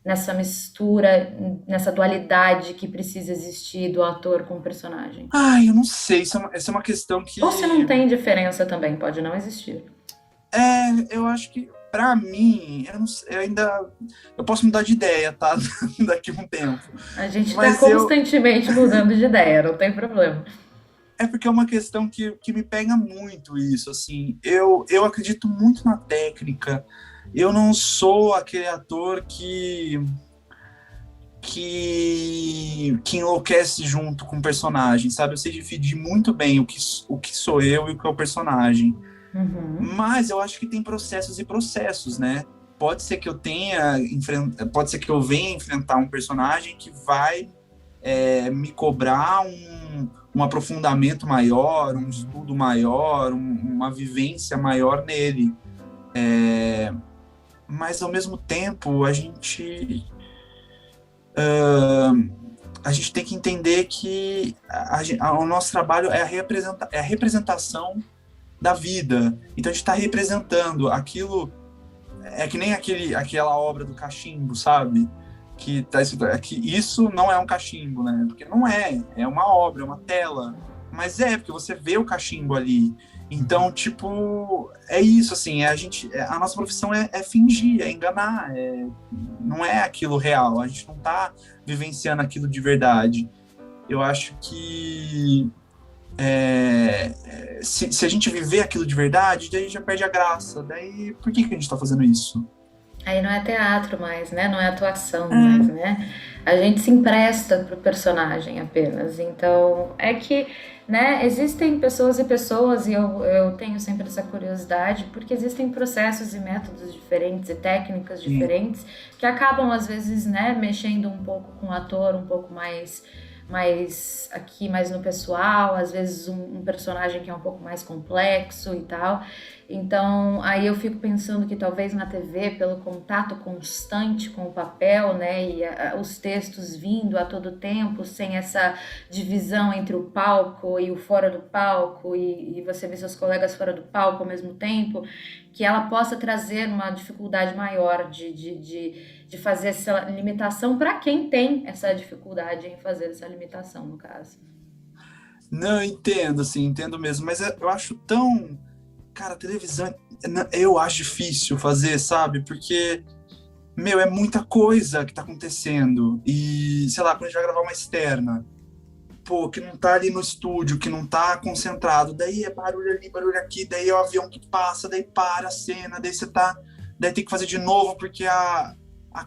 Nessa mistura, nessa dualidade que precisa existir do ator com o personagem? Eu não sei, essa é uma questão que... Ou se não tem diferença também, pode não existir. Eu acho que Pra mim, eu posso mudar de ideia, tá? Daqui a um tempo. A gente tá Mas constantemente mudando de ideia, não tem problema. é porque é uma questão que me pega muito isso, assim. Eu acredito muito na técnica. Eu não sou aquele ator que enlouquece junto com o personagem, sabe? Eu sei dividir muito bem o que sou eu e o que é o personagem. Uhum. Mas eu acho que tem processos e processos, né? Pode ser que pode ser que eu venha enfrentar um personagem que vai me cobrar um aprofundamento maior, um estudo maior, uma vivência maior nele. Mas ao mesmo tempo a gente tem que entender que o nosso trabalho é a representação da vida. Então a gente está representando aquilo. É que nem aquela obra do cachimbo, sabe? Que tá escrito, que isso não é um cachimbo, né? Porque não é uma obra, é uma tela. Mas porque você vê o cachimbo ali. Então, tipo, é isso, assim, a nossa profissão é fingir, é enganar, não é aquilo real, a gente não tá vivenciando aquilo de verdade. Eu acho que se a gente viver aquilo de verdade, daí já perde a graça. Daí, por que a gente tá fazendo isso? Aí não é teatro mais, né? Não é atuação mais, né? A gente se empresta pro personagem apenas. Então, é que, né, existem pessoas e pessoas, e eu tenho sempre essa curiosidade, porque existem processos e métodos diferentes e técnicas diferentes que acabam, às vezes, né, mexendo um pouco com o ator, um pouco mais aqui, mais no pessoal, às vezes um personagem que é um pouco mais complexo e tal. Então, aí eu fico pensando que talvez na TV, pelo contato constante com o papel, né, e os textos vindo a todo tempo, sem essa divisão entre o palco e o fora do palco, e você ver seus colegas fora do palco ao mesmo tempo, que ela possa trazer uma dificuldade maior de fazer essa limitação para quem tem essa dificuldade em fazer essa limitação, no caso. Não, entendo mesmo, mas eu acho tão... Cara, televisão, eu acho difícil fazer, sabe? Porque, é muita coisa que tá acontecendo. E, sei lá, quando a gente vai gravar uma externa, que não tá ali no estúdio, que não tá concentrado, daí é barulho ali, barulho aqui, daí é o avião que passa, daí para a cena, daí tem que fazer de novo porque a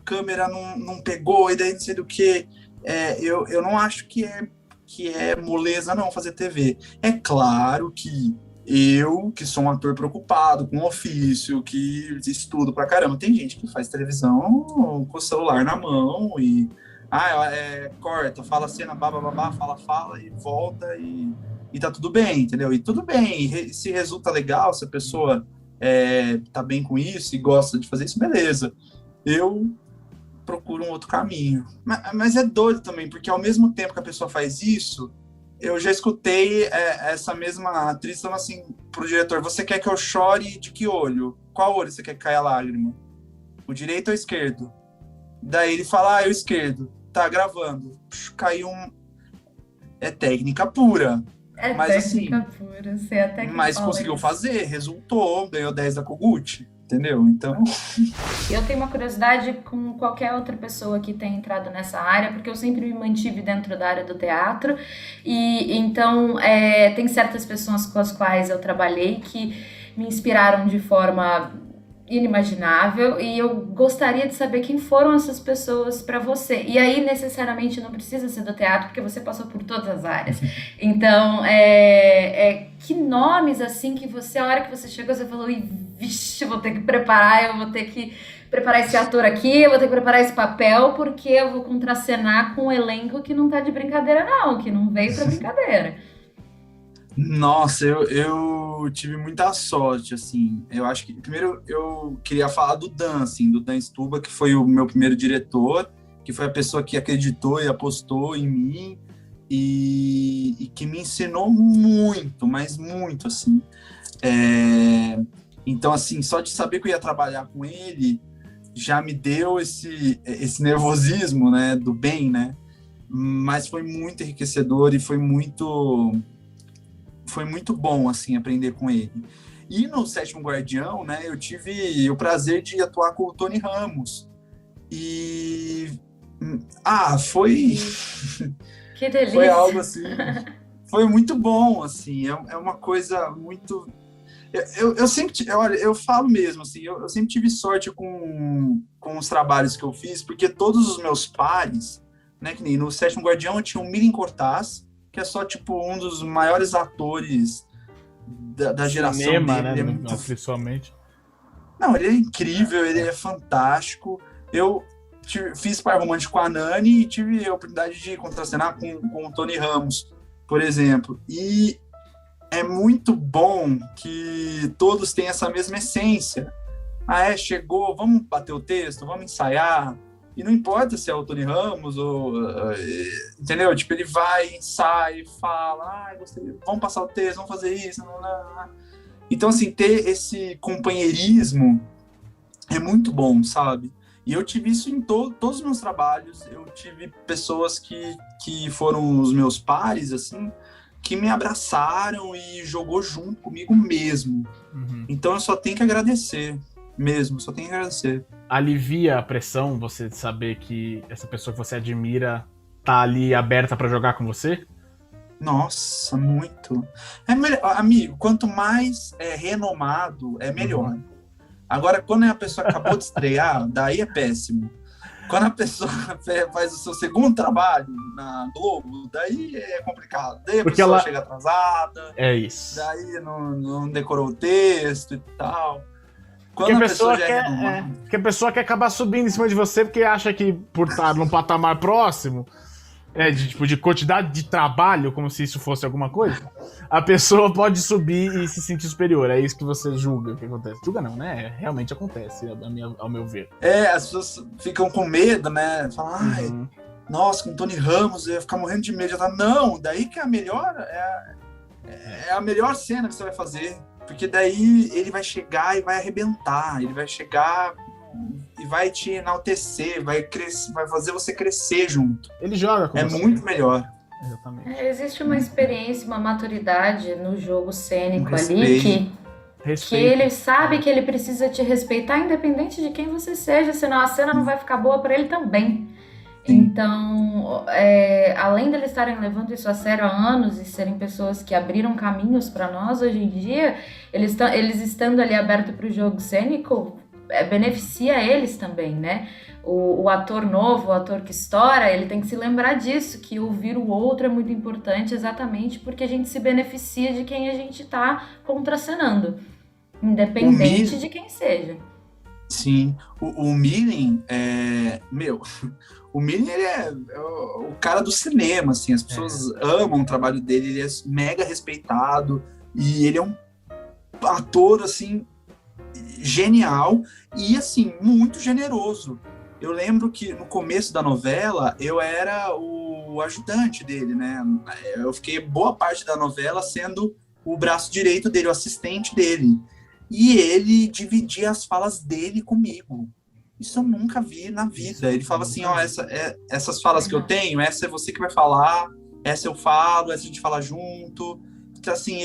câmera não pegou, e daí não sei do que. Eu não acho que é moleza não fazer TV. É claro que eu, que sou um ator preocupado com o ofício, que estudo pra caramba, tem gente que faz televisão com o celular na mão e corta, fala a cena, babá, fala e volta e tá tudo bem, entendeu? E tudo bem, se resulta legal, se a pessoa tá bem com isso e gosta de fazer isso, beleza. Eu procuro um outro caminho. Mas é doido também, porque ao mesmo tempo que a pessoa faz isso, eu já escutei essa mesma atriz falando assim pro diretor: você quer que eu chore de que olho? Qual olho você quer que caia a lágrima? O direito ou o esquerdo? Daí ele fala, o esquerdo. Tá gravando. Caiu É técnica pura. Mas, técnica assim, pura, você até que mas fala conseguiu isso. fazer, resultou, ganhou 10 da Kogut, entendeu? Então... Eu tenho uma curiosidade com qualquer outra pessoa que tenha entrado nessa área, porque eu sempre me mantive dentro da área do teatro, e então tem certas pessoas com as quais eu trabalhei que me inspiraram de forma inimaginável, e eu gostaria de saber quem foram essas pessoas para você. E aí, necessariamente, não precisa ser do teatro, porque você passou por todas as áreas. Então, que nomes, assim, que você, a hora que você chegou, você falou, vixe, eu vou ter que preparar esse ator aqui, eu vou ter que preparar esse papel, porque eu vou contracenar com um elenco que não tá de brincadeira, não, que não veio pra brincadeira. Nossa, eu tive muita sorte, assim. Eu acho que, primeiro, eu queria falar do Dan, assim, do Dan Stuba, que foi o meu primeiro diretor, que foi a pessoa que acreditou e apostou em mim e que me ensinou muito, mas muito, assim. Então, assim, só de saber que eu ia trabalhar com ele já me deu esse nervosismo, né, do bem, né? Mas foi muito enriquecedor e foi muito bom, assim, aprender com ele. E no Sétimo Guardião, né, eu tive o prazer de atuar com o Tony Ramos. E... foi... Que delícia! Foi algo assim... Foi muito bom, assim. É uma coisa muito... Eu sempre... Olha, eu falo mesmo, assim, eu sempre tive sorte com os trabalhos que eu fiz, porque todos os meus pares, né, que nem no Sétimo Guardião eu tinha o Milen Cortaz, que é só, tipo, um dos maiores atores da geração Cinema, dele. né? Ele é muito... Principalmente. Não, ele é incrível, ele é fantástico. Eu fiz par romântico com a Nani e tive a oportunidade de contracenar com o Tony Ramos, por exemplo. E é muito bom que todos têm essa mesma essência. Chegou, vamos bater o texto, vamos ensaiar. E não importa se é o Tony Ramos ou... entendeu? Tipo, ele vai, ensaia, fala, vamos passar o texto, vamos fazer isso. Então, assim, ter esse companheirismo é muito bom, sabe? E eu tive isso em todos os meus trabalhos. Eu tive pessoas que foram os meus pares, assim, que me abraçaram e jogou junto comigo mesmo. Uhum. Então, eu só tenho que agradecer. Mesmo, só tenho que agradecer. Alivia a pressão você saber que essa pessoa que você admira tá ali aberta pra jogar com você? Nossa, muito. É melhor, amigo, quanto mais renomado, é melhor. Uhum. Agora, quando a pessoa acabou de estrear, daí é péssimo. Quando a pessoa faz o seu segundo trabalho na Globo, daí é complicado. Daí a pessoa chega atrasada. É isso. Daí não decorou o texto e tal. Porque a pessoa quer acabar subindo em cima de você porque acha que por estar num patamar próximo, de quantidade de trabalho, como se isso fosse alguma coisa, a pessoa pode subir e se sentir superior. É isso que você julga que acontece. Julga não, né? Realmente acontece, ao meu ver. As pessoas ficam com medo, né? Falam, nossa, com o Tony Ramos eu ia ficar morrendo de medo. Não, daí que é a melhor, é a melhor cena que você vai fazer. Porque daí ele vai chegar e vai arrebentar, ele vai chegar e vai te enaltecer, vai fazer você crescer junto. Ele joga com você. Muito melhor. Exatamente. Existe uma experiência, uma maturidade no jogo cênico ali que ele sabe que ele precisa te respeitar independente de quem você seja, senão a cena não vai ficar boa para ele também. Então, além de eles estarem levando isso a sério há anos e serem pessoas que abriram caminhos para nós hoje em dia, eles estando ali aberto para o jogo cênico, beneficia eles também, né? O ator novo, o ator que estoura, ele tem que se lembrar disso, que ouvir o outro é muito importante exatamente porque a gente se beneficia de quem a gente está contracenando, independente de quem seja. Sim, o Milen o Milen ele é o cara do cinema, assim, as pessoas amam o trabalho dele, ele é mega respeitado e ele é um ator, assim, genial e, assim, muito generoso. Eu lembro que no começo da novela eu era o ajudante dele, né? Eu fiquei boa parte da novela sendo o braço direito dele, o assistente dele. E ele dividia as falas dele comigo. Isso eu nunca vi na vida. Ele falava assim, essas falas que eu tenho, essa é você que vai falar, essa eu falo, essa a gente fala junto. Então, assim,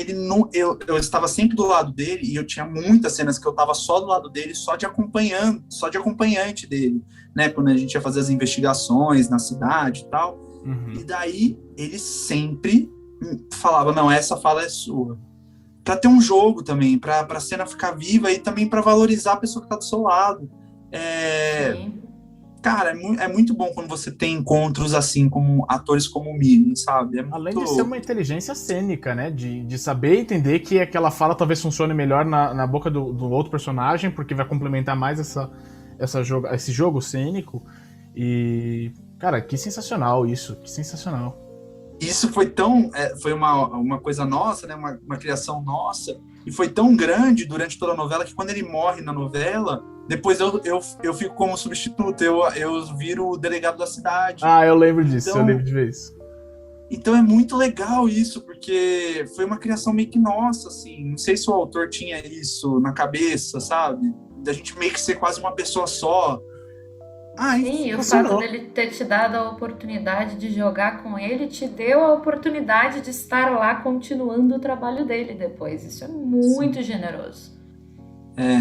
eu estava sempre do lado dele e eu tinha muitas cenas que eu estava só do lado dele, só de acompanhante dele, né? Quando a gente ia fazer as investigações na cidade e tal. Uhum. E daí ele sempre falava, não, essa fala é sua. Pra ter um jogo também, pra cena ficar viva e também pra valorizar a pessoa que tá do seu lado. Cara, é muito bom quando você tem encontros assim, como atores como o Milen, sabe? Além de ser uma inteligência cênica, né? De saber entender que aquela fala talvez funcione melhor na boca do outro personagem, porque vai complementar mais esse jogo cênico. E, cara, que sensacional isso, que sensacional. Isso foi foi uma coisa nossa, né? Uma criação nossa, e foi tão grande durante toda a novela que quando ele morre na novela, depois eu fico como substituto, eu viro o delegado da cidade. Eu lembro disso, eu lembro de ver isso. Então é muito legal isso, porque foi uma criação meio que nossa, assim, não sei se o autor tinha isso na cabeça, sabe? Da gente meio que ser quase uma pessoa só. Sim, e o fato funcionou. dele ter te dado a oportunidade de jogar com ele te deu a oportunidade de estar lá continuando o trabalho dele depois. Isso é muito generoso.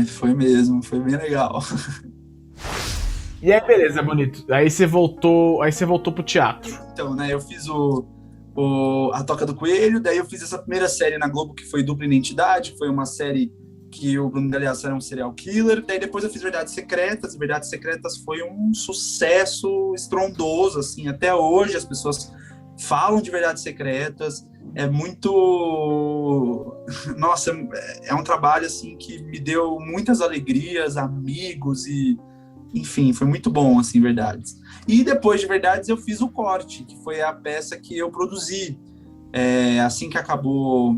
Foi mesmo, foi bem legal. E aí, beleza, bonito. Aí você voltou pro teatro. Então, né, eu fiz a Toca do Coelho, daí eu fiz essa primeira série na Globo, que foi Dupla Identidade, foi uma série que o Bruno Galhaço era um serial killer, daí depois eu fiz Verdades Secretas, e Verdades Secretas foi um sucesso estrondoso, assim, até hoje as pessoas falam de Verdades Secretas, é muito... Nossa, é um trabalho, assim, que me deu muitas alegrias, amigos e... Enfim, foi muito bom, assim, Verdades. E depois de Verdades eu fiz o Corte, que foi a peça que eu produzi. Assim que acabou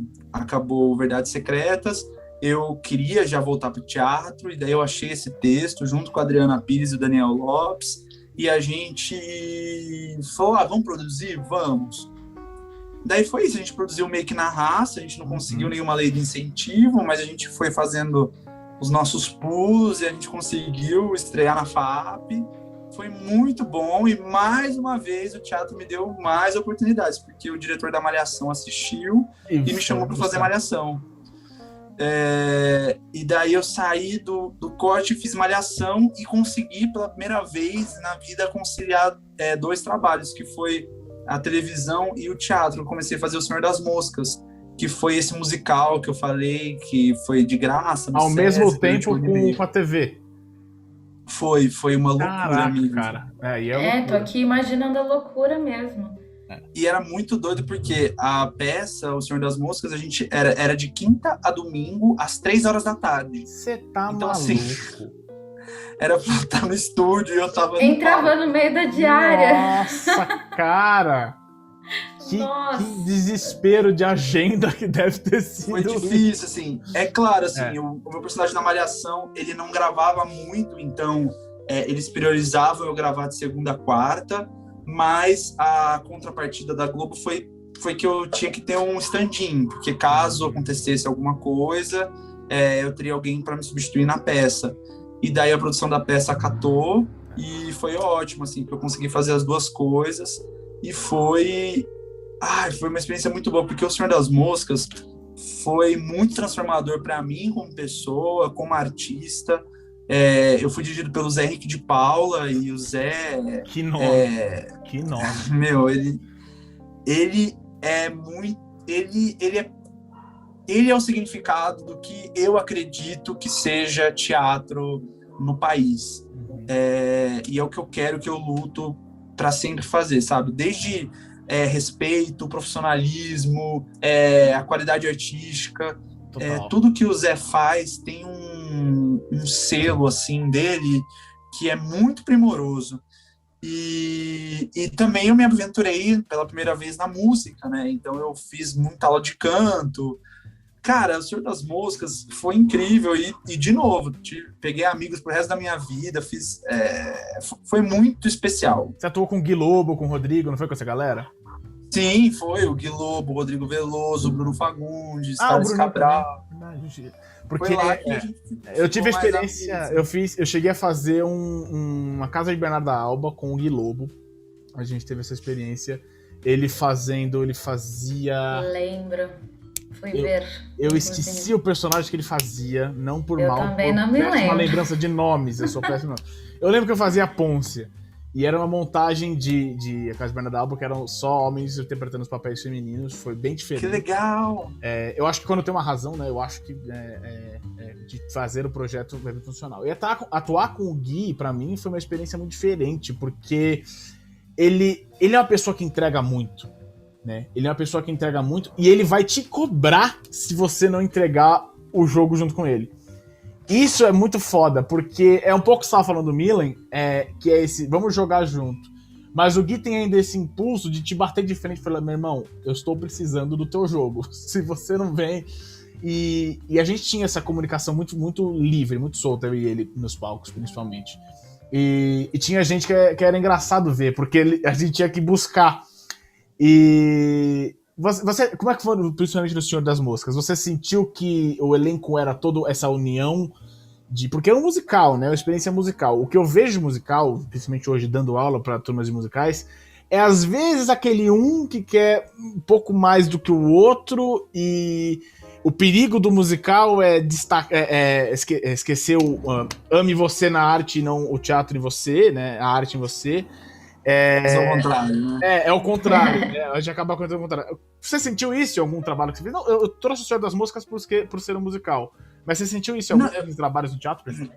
Verdades Secretas, eu queria já voltar para o teatro, e daí eu achei esse texto junto com a Adriana Pires e o Daniel Lopes, e a gente falou, vamos produzir? Vamos. Daí foi isso, a gente produziu meio que na raça, a gente não conseguiu nenhuma lei de incentivo, mas a gente foi fazendo os nossos pulos e a gente conseguiu estrear na FAP. Foi muito bom e, mais uma vez, o teatro me deu mais oportunidades, porque o diretor da Malhação assistiu e me chamou para fazer Malhação. E daí eu saí do Corte, fiz Malhação e consegui, pela primeira vez na vida, conciliar 2 trabalhos, que foi a televisão e o teatro. Eu comecei a fazer O Senhor das Moscas, que foi esse musical que eu falei, que foi de graça. Ao mesmo tempo com a TV. Foi uma loucura, caraca, amigo. Cara. Tô aqui imaginando a loucura mesmo. E era muito doido, porque a peça, O Senhor das Moscas, a gente era de quinta a domingo, às 3 horas da tarde. Você tá então, maluco. Assim, era pra eu estar no estúdio e eu tava... Entrava no meio da diária. Nossa, cara! Que desespero de agenda que deve ter sido. Foi difícil, assim. É claro, assim, o meu personagem na Malhação, ele não gravava muito, então eles priorizavam eu gravar de segunda a quarta, mas a contrapartida da Globo foi que eu tinha que ter um stand-in, porque caso acontecesse alguma coisa, eu teria alguém para me substituir na peça. E daí a produção da peça acatou, e foi ótimo, assim, que eu consegui fazer as 2 coisas, e foi uma experiência muito boa, porque O Senhor das Moscas foi muito transformador para mim como pessoa, como artista. Eu fui dirigido pelo Zé Henrique de Paula, e o Zé... Que nome! Que nome! Meu, ele é muito... Ele é o significado do que eu acredito que seja teatro no país. E é o que eu quero, que eu luto para sempre fazer, sabe? Desde respeito, profissionalismo, a qualidade artística, tudo que o Zé faz tem um selo, assim, dele que é muito primoroso. E também eu me aventurei pela primeira vez na música, né? Então eu fiz muita aula de canto. Cara, O Senhor das Moscas foi incrível e de novo, peguei amigos pro resto da minha vida, foi muito especial. Você atuou com o Gui Lobo, com o Rodrigo, não foi com essa galera? Sim, foi o Gui Lobo, o Rodrigo Veloso, o Bruno Fagundes, Thales Cabral. Porque eu tive a experiência, eu cheguei a fazer uma Casa de Bernardo da Alba com o Gui Lobo. A gente teve essa experiência. Ele fazia... Lembro. Fui ver. Eu esqueci o personagem que ele fazia, não por mal. Eu também não me lembro. Uma lembrança de nomes, eu sou péssimo. Eu lembro que eu fazia a Pôncia. E era uma montagem de A Casa de Bernardo da Alba, que eram só homens interpretando os papéis femininos. Foi bem diferente. Que legal! Eu acho que quando tem uma razão, né? Eu acho que de fazer o projeto vai ser funcional. E atuar com o Gui, pra mim, foi uma experiência muito diferente, porque ele é uma pessoa que entrega muito. Né? Ele é uma pessoa que entrega muito e ele vai te cobrar se você não entregar o jogo junto com ele. Isso é muito foda, porque é um pouco que você estava falando do Milen, que é esse, vamos jogar junto. Mas o Gui tem ainda esse impulso de te bater de frente e falar, meu irmão, eu estou precisando do teu jogo. Se você não vem... E a gente tinha essa comunicação muito, muito livre, muito solta, eu e ele, nos palcos, principalmente. E tinha gente que era engraçado ver, porque a gente tinha que buscar. E você, como é que foi, principalmente no Senhor das Moscas? Você sentiu que o elenco era toda essa união porque é um musical, né? É uma experiência musical. O que eu vejo de musical, principalmente hoje dando aula para turmas de musicais, é às vezes aquele um que quer um pouco mais do que o outro, e o perigo do musical é esquecer o ame você na arte e não o teatro em você, né? A arte em você. Mas é o contrário, né? É o contrário, né? A gente acaba acontecendo o contrário. Você sentiu isso em algum trabalho que você fez? Não, eu trouxe o Senhor das Moscas por ser um musical. Mas você sentiu isso em alguns trabalhos do teatro, por exemplo?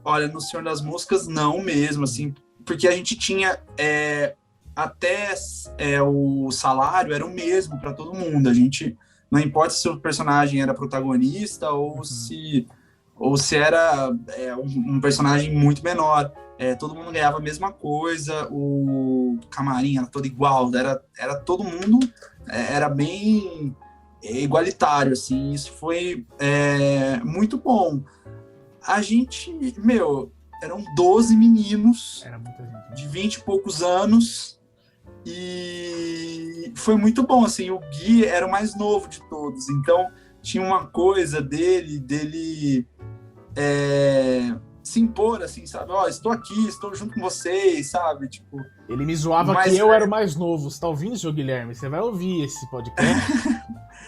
Olha, no Senhor das Moscas, não mesmo, assim, porque a gente tinha até o salário era o mesmo para todo mundo. A gente, não importa se o personagem era protagonista ou se era um personagem muito menor. Todo mundo ganhava a mesma coisa, o camarim era todo igual, era todo mundo, era bem igualitário, assim, isso foi muito bom. A gente, eram 12 meninos, Era muita gente, de 20 e poucos anos, e foi muito bom, assim, o Gui era o mais novo de todos, então tinha uma coisa dele se impor, assim, sabe? Estou aqui, estou junto com vocês, sabe? Tipo, ele me zoava que eu era o mais novo. Você tá ouvindo, seu Guilherme? Você vai ouvir esse podcast,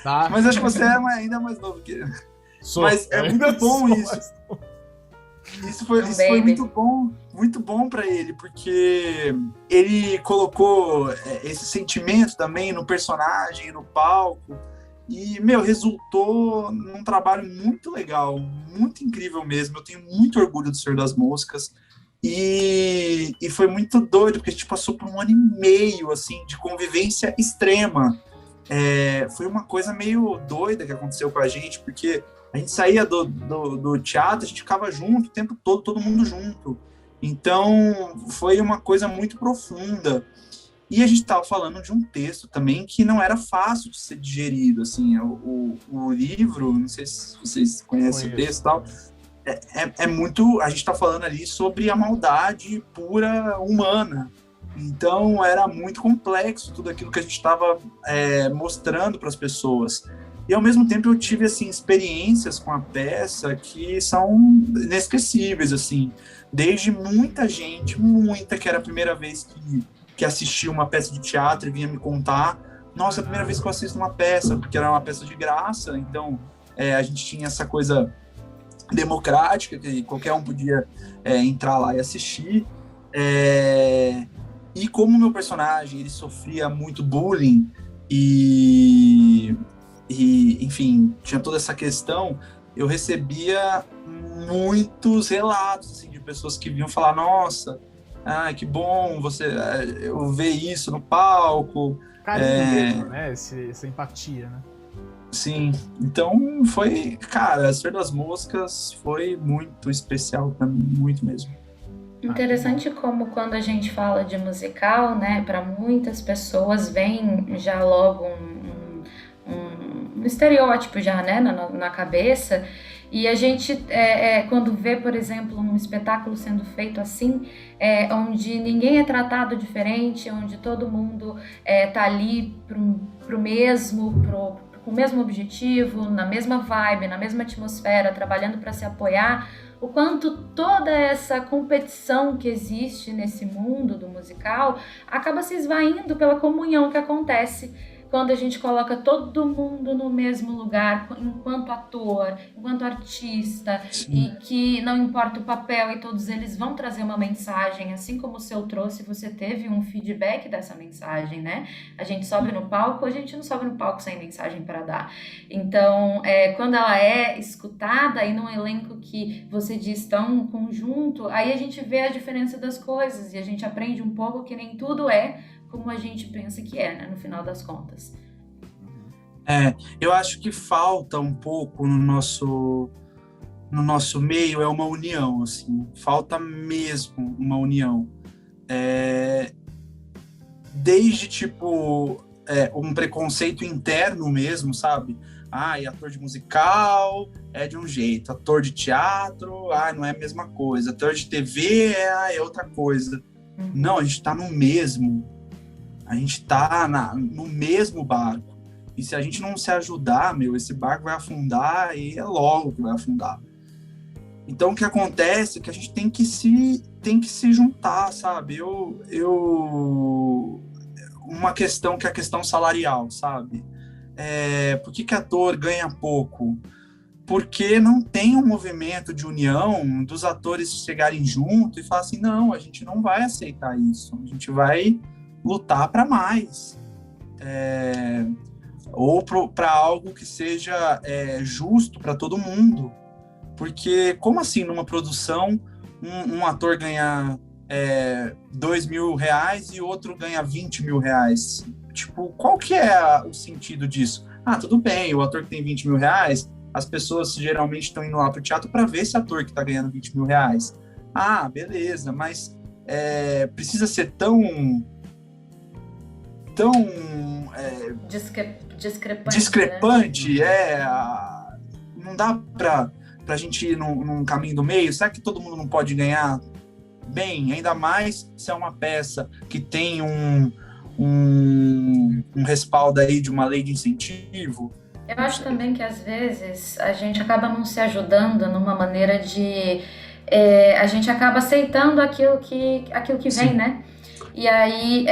tá? Mas acho que você é ainda mais novo que ele. Mas é muito bom isso. Isso foi muito bom para ele, porque ele colocou esse sentimento também no personagem, no palco. E, resultou num trabalho muito legal, muito incrível mesmo. Eu tenho muito orgulho do Senhor das Moscas. E foi muito doido, porque a gente passou por 1 ano e meio, assim, de convivência extrema. Foi uma coisa meio doida que aconteceu com a gente, porque a gente saía do teatro, a gente ficava junto o tempo todo, todo mundo junto. Então, foi uma coisa muito profunda. E a gente estava falando de um texto também que não era fácil de ser digerido, assim, o livro, não sei se vocês conhecem o texto e tal, muito, a gente está falando ali sobre a maldade pura humana, então era muito complexo tudo aquilo que a gente estava mostrando para as pessoas. E ao mesmo tempo eu tive, assim, experiências com a peça que são inesquecíveis, assim, desde muita gente, que era a primeira vez que assistiu uma peça de teatro e vinha me contar, nossa, é a primeira vez que eu assisto uma peça, porque era uma peça de graça, então a gente tinha essa coisa democrática, que qualquer um podia entrar lá e assistir, e como o meu personagem, ele sofria muito bullying, e enfim, tinha toda essa questão, eu recebia muitos relatos, assim, de pessoas que vinham falar, nossa, que bom eu ver isso no palco. Carinho mesmo, né? Essa empatia, né? Sim, então foi, cara, Senhor das Moscas foi muito especial pra mim, muito mesmo. Interessante como quando a gente fala de musical, né, para muitas pessoas vem já logo um estereótipo já, né, na cabeça. E a gente, quando vê, por exemplo, um espetáculo sendo feito assim, onde ninguém é tratado diferente, onde todo mundo tá ali com o mesmo objetivo, na mesma vibe, na mesma atmosfera, trabalhando para se apoiar, o quanto toda essa competição que existe nesse mundo do musical acaba se esvaindo pela comunhão que acontece quando a gente coloca todo mundo no mesmo lugar, enquanto ator, enquanto artista, Sim. e que não importa o papel e todos eles vão trazer uma mensagem, assim como o seu trouxe, você teve um feedback dessa mensagem, né? A gente sobe no palco, a gente não sobe no palco sem mensagem para dar. Então, quando ela é escutada e num elenco que você diz tão conjunto, aí a gente vê a diferença das coisas e a gente aprende um pouco que nem tudo é como a gente pensa que né, no final das contas. Eu acho que falta um pouco no nosso meio uma união, assim, falta mesmo uma união. Desde, tipo, um preconceito interno mesmo, sabe? E ator de musical é de um jeito, ator de teatro, não é a mesma coisa, ator de TV é outra coisa. Não, a gente tá no mesmo. A gente tá no mesmo barco. E se a gente não se ajudar, esse barco vai afundar e é logo que vai afundar. Então, o que acontece é que a gente tem que se juntar, sabe? Uma questão que é a questão salarial, sabe? Por que ator ganha pouco? Porque não tem um movimento de união dos atores chegarem junto e falar assim, não, a gente não vai aceitar isso, a gente vai lutar para mais. Ou para algo que seja justo para todo mundo. Porque como assim numa produção um ator ganha R$2.000 e outro ganha R$20.000? Tipo, qual que é o sentido disso? Tudo bem, o ator que tem R$20.000, as pessoas geralmente estão indo lá pro teatro para ver esse ator que está ganhando R$20.000. Beleza, mas precisa ser tão discrepante, né? Não dá pra gente ir num caminho do meio. Será que todo mundo não pode ganhar bem? Ainda mais se é uma peça que tem um respaldo aí de uma lei de incentivo. Eu acho também que às vezes a gente acaba não se ajudando numa maneira de... a gente acaba aceitando aquilo que vem, né? E aí,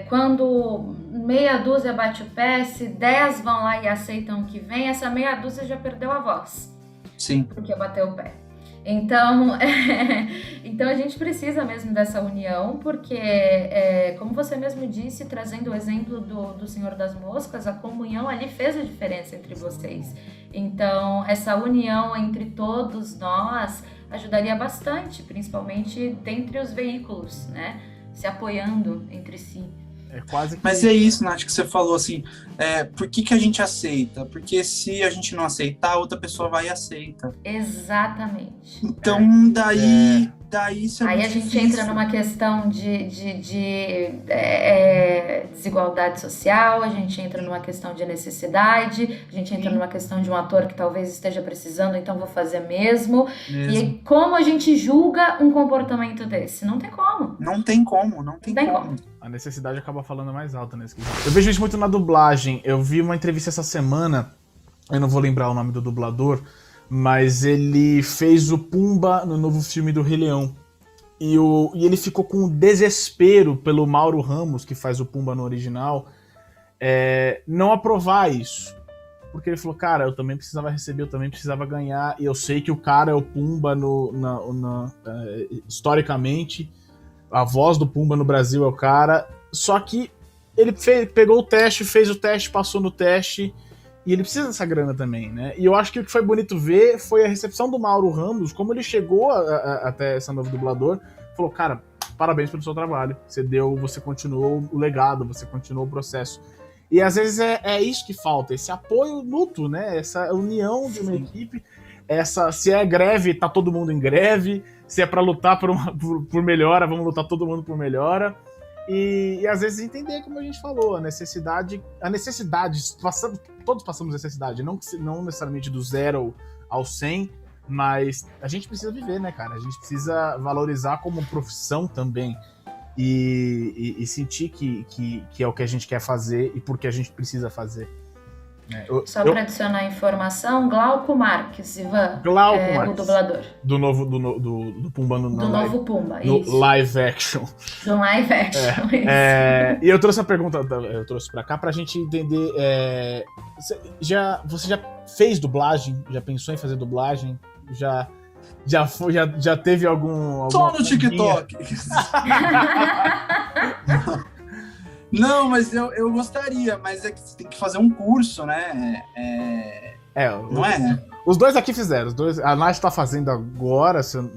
quando meia dúzia bate o pé, se 10 vão lá e aceitam o que vem, essa meia dúzia já perdeu a voz. Sim. Porque bateu o pé. Então, então a gente precisa mesmo dessa união, porque, como você mesmo disse, trazendo o exemplo do Senhor das Moscas, a comunhão ali fez a diferença entre vocês. Então, essa união entre todos nós ajudaria bastante, principalmente dentre os veículos, né? Se apoiando entre si. Mas é isso, Nath, que você falou assim, por que a gente aceita? Porque se a gente não aceitar, outra pessoa vai e aceita. Exatamente. Então, daí isso é aí muito a gente difícil. entra numa questão de desigualdade social, a gente entra numa questão de necessidade, a gente entra numa questão de um ator que talvez esteja precisando, então vou fazer mesmo. E como a gente julga um comportamento desse? Não tem como. Não tem como. A necessidade acaba falando mais alto nesse quesito. Eu vejo isso muito na dublagem. Eu vi uma entrevista essa semana, eu não vou lembrar o nome do dublador, mas ele fez o Pumba no novo filme do Rei Leão. E ele ficou com desespero pelo Mauro Ramos, que faz o Pumba no original, não aprovar isso. Porque ele falou, cara, eu também precisava receber, eu também precisava ganhar, e eu sei que o cara é o Pumba historicamente, a voz do Pumba no Brasil é o cara, só que ele pegou o teste, fez o teste, passou no teste, e ele precisa dessa grana também, né? E eu acho que o que foi bonito ver foi a recepção do Mauro Ramos, como ele chegou até esse novo dublador, falou, cara, parabéns pelo seu trabalho, você continuou o legado, você continuou o processo. E às vezes é isso que falta, esse apoio mútuo, né? Essa união de uma equipe, se é greve, tá todo mundo em greve, se é pra lutar por melhora, vamos lutar todo mundo por melhora. E às vezes entender, como a gente falou, a necessidade, todos passamos necessidade, não necessariamente do 0 ao 100, mas a gente precisa viver, né, cara? A gente precisa valorizar como profissão também e sentir que é o que a gente quer fazer e porque a gente precisa fazer. Só para adicionar informação, Glauco Marques, Ivan, Marques, o dublador. Do Pumba do novo Pumba, no isso. live action. Do live action, isso. E eu trouxe a pergunta, eu trouxe pra cá pra gente entender, você já fez dublagem? Já pensou em fazer dublagem? Já teve algum... Só no TikTok! Não, mas eu gostaria, mas é que você tem que fazer um curso, né? Não é? Os dois aqui fizeram, a Nath tá fazendo agora, se eu não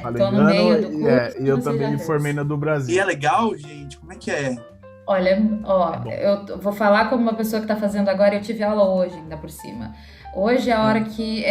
falei tô no meio do curso, e eu também me formei na do Brasil. E é legal, gente? Como é que é? Olha, eu vou falar como uma pessoa que tá fazendo agora, eu tive aula hoje, ainda por cima. Hoje é a hora que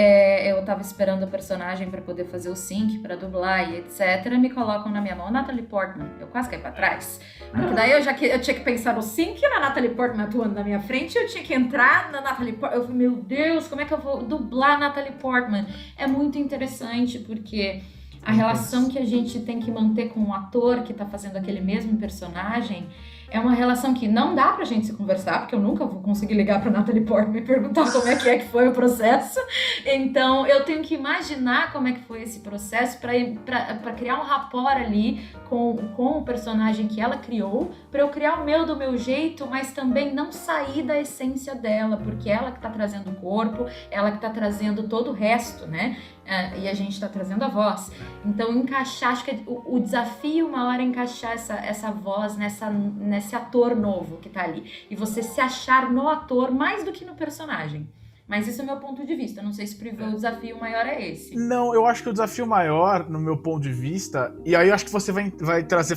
eu tava esperando o personagem pra poder fazer o sync, pra dublar e etc. Me colocam na minha mão Natalie Portman. Eu quase caí pra trás. Porque daí eu tinha que pensar no sync na Natalie Portman atuando na minha frente, eu tinha que entrar na Natalie Portman. Eu falei, meu Deus, como é que eu vou dublar a Natalie Portman? É muito interessante, porque a relação que a gente tem que manter com o ator que tá fazendo aquele mesmo personagem é uma relação que não dá pra gente se conversar, porque eu nunca vou conseguir ligar pra Natalie Portman e perguntar como é que foi o processo. Então, eu tenho que imaginar como é que foi esse processo pra criar um rapport ali com o personagem que ela criou, pra eu criar o meu do meu jeito, mas também não sair da essência dela, porque ela que tá trazendo o corpo, ela que tá trazendo todo o resto, né? E a gente tá trazendo a voz. Então, encaixar, acho que o desafio maior é encaixar essa voz nesse ator novo que tá ali. E você se achar no ator mais do que no personagem. Mas isso é o meu ponto de vista. Eu não sei se o desafio maior é esse. Não, eu acho que o desafio maior, no meu ponto de vista, e aí eu acho que você vai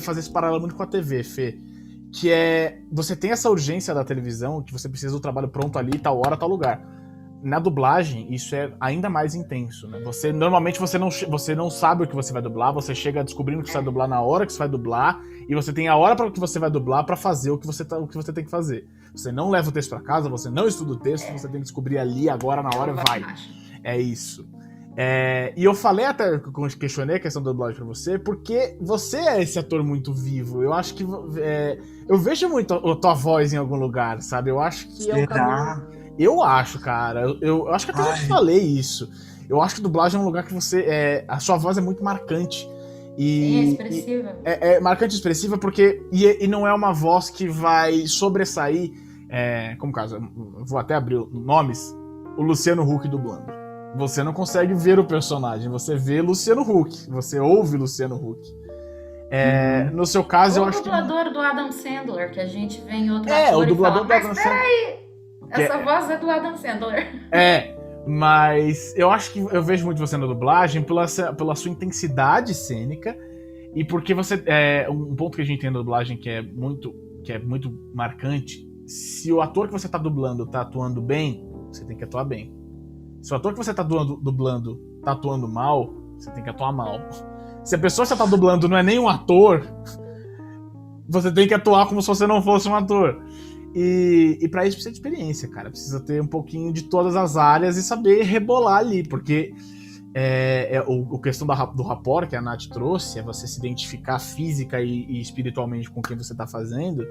fazer esse paralelo muito com a TV, Fê, que é, você tem essa urgência da televisão, que você precisa do trabalho pronto ali, tal hora, tal lugar. Na dublagem, isso é ainda mais intenso, né? Normalmente você não sabe o que você vai dublar, você chega descobrindo que você vai dublar na hora que você vai dublar, e você tem a hora para que você vai dublar para fazer o que você tem que fazer. Você não leva o texto para casa, você não estuda o texto, você tem que descobrir ali, agora, na hora, vai. É isso. E eu falei até, questionei a questão da dublagem pra você, porque você é esse ator muito vivo. Eu acho que eu vejo muito a tua voz em algum lugar, sabe? Eu acho que é um caminho... Eu acho, cara. Eu acho que até eu te falei isso. Eu acho que dublagem é um lugar que a sua voz é muito marcante. É expressiva. É marcante e expressiva porque... E não é uma voz que vai sobressair... como caso, eu vou até abrir nomes. O Luciano Huck dublando. Você não consegue ver o personagem. Você vê Luciano Huck. Você ouve Luciano Huck. No seu caso, eu acho que... O dublador do Adam Sandler, que a gente vê em outro ator o dublador do Adam Sandler... Peraí! Essa voz é do Adam Sandler. Mas eu acho que eu vejo muito você na dublagem pela sua intensidade cênica e porque você... um ponto que a gente tem na dublagem que é muito marcante, se o ator que você tá dublando tá atuando bem, você tem que atuar bem. Se o ator que você tá dublando tá atuando mal, você tem que atuar mal. Se a pessoa que você tá dublando não é nem um ator, você tem que atuar como se você não fosse um ator. E pra isso precisa de experiência, cara. Precisa ter um pouquinho de todas as áreas e saber rebolar ali, porque a questão do rapport que a Nath trouxe, é você se identificar física e espiritualmente com quem você tá fazendo,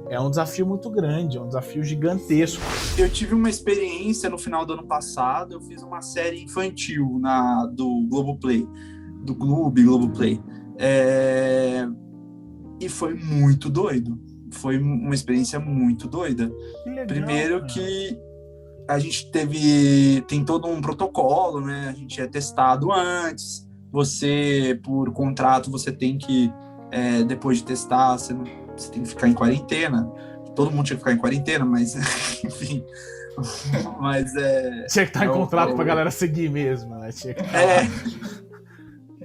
é um desafio muito grande, é um desafio gigantesco. Eu tive uma experiência no final do ano passado, eu fiz uma série infantil do Globoplay, do Globoplay, e foi muito doido. Foi uma experiência muito doida. Legal, primeiro cara. Que a gente tem todo um protocolo, né? A gente é testado antes. Você, por contrato, você tem que, depois de testar, você tem que ficar em quarentena. Todo mundo tinha que ficar em quarentena, mas, enfim. Mas tinha que estar em contrato pra galera seguir mesmo, né? Tinha que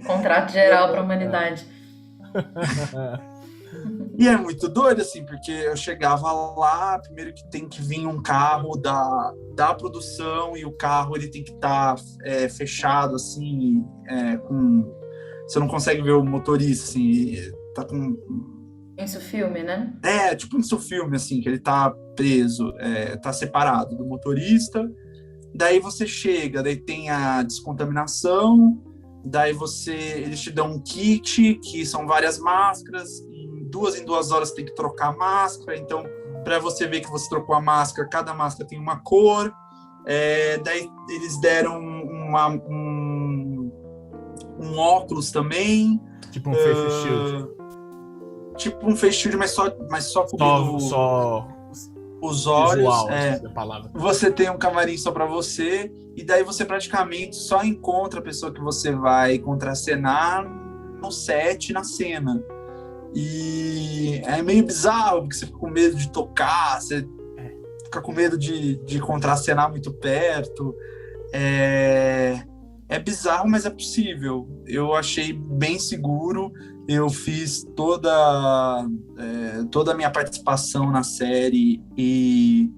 contrato geral pra humanidade. E é muito doido, assim, porque eu chegava lá, primeiro que tem que vir um carro da produção, e o carro ele tem que estar fechado, assim, você não consegue ver o motorista, assim, tá com... Isso filme, né? Tipo isso filme, assim, que ele tá preso, tá separado do motorista, daí você chega, daí tem a descontaminação, daí eles te dão um kit, que são várias máscaras, em 2 horas você tem que trocar a máscara, então para você ver que você trocou a máscara, cada máscara tem uma cor, daí eles deram um óculos também, tipo um face shield, tipo um face shield, mas só cobrindo os olhos, visual, a palavra. Você tem um camarim só para você, e daí você praticamente só encontra a pessoa que você vai contracenar no set, na cena. E é meio bizarro, porque você fica com medo de tocar, você fica com medo de contracenar muito perto. É bizarro, mas é possível. Eu achei bem seguro. Eu fiz toda a minha participação na série e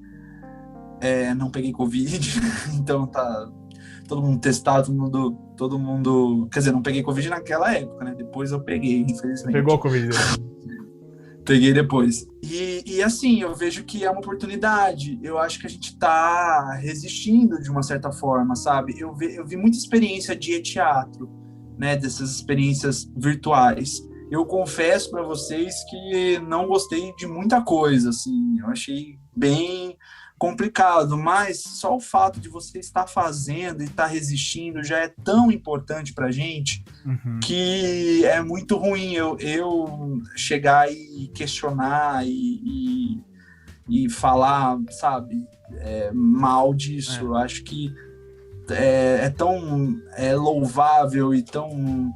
não peguei Covid. Então tá todo mundo testado, todo mundo... Quer dizer, não peguei Covid naquela época, né? Depois eu peguei, infelizmente. Pegou a Covid? Peguei depois. E assim, eu vejo que é uma oportunidade. Eu acho que a gente tá resistindo de uma certa forma, sabe? Eu vi muita experiência de teatro, né? Dessas experiências virtuais. eu confesso para vocês que não gostei de muita coisa, assim, eu achei bem complicado, mas só o fato de você estar fazendo e estar resistindo já é tão importante para a gente que é muito ruim eu chegar e questionar e falar, sabe, mal disso. Eu acho que é tão louvável e tão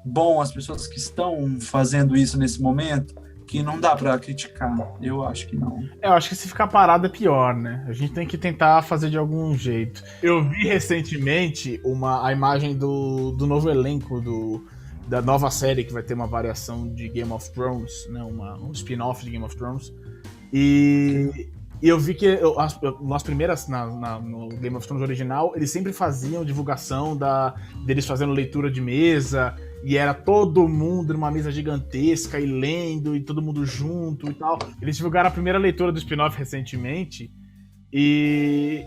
bom as pessoas que estão fazendo isso nesse momento que não dá pra criticar. Eu acho que não. Eu acho que se ficar parado é pior, né? A gente tem que tentar fazer de algum jeito. Eu vi recentemente a imagem do novo elenco da nova série que vai ter uma variação de Game of Thrones, né? Um spin-off de Game of Thrones. E eu vi que nas primeiras, no Game of Thrones original, eles sempre faziam divulgação deles fazendo leitura de mesa, e era todo mundo numa mesa gigantesca e lendo, e todo mundo junto e tal. Eles divulgaram a primeira leitura do spin-off recentemente, e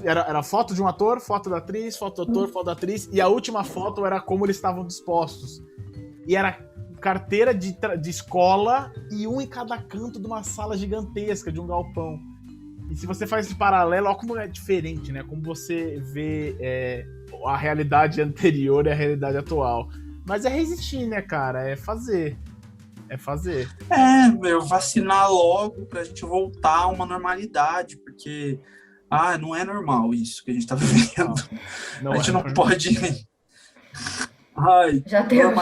era foto de um ator, foto da atriz, foto do ator, foto da atriz, e a última foto era como eles estavam dispostos. E era carteira de escola e um em cada canto de uma sala gigantesca, de um galpão. E se você faz esse paralelo, olha como é diferente, né? Como você vê a realidade anterior e a realidade atual. Mas é resistir, né, cara? É fazer. Vacinar logo pra gente voltar a uma normalidade, porque não é normal isso que a gente tá vivendo. A gente não pode... Já deu,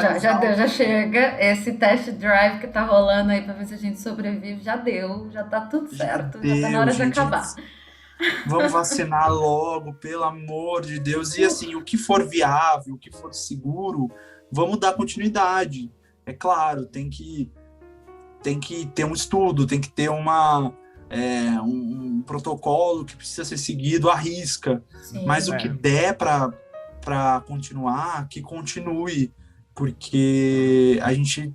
já chega. Esse test drive que tá rolando aí pra ver se a gente sobrevive, já deu, já tá tudo certo, já tá na hora de acabar. Vamos vacinar logo, pelo amor de Deus. E assim, o que for viável, o que for seguro, vamos dar continuidade. É claro, tem que ter um estudo, tem que ter um protocolo que precisa ser seguido à risca. Sim, mas o que der para continuar, que continue, porque a gente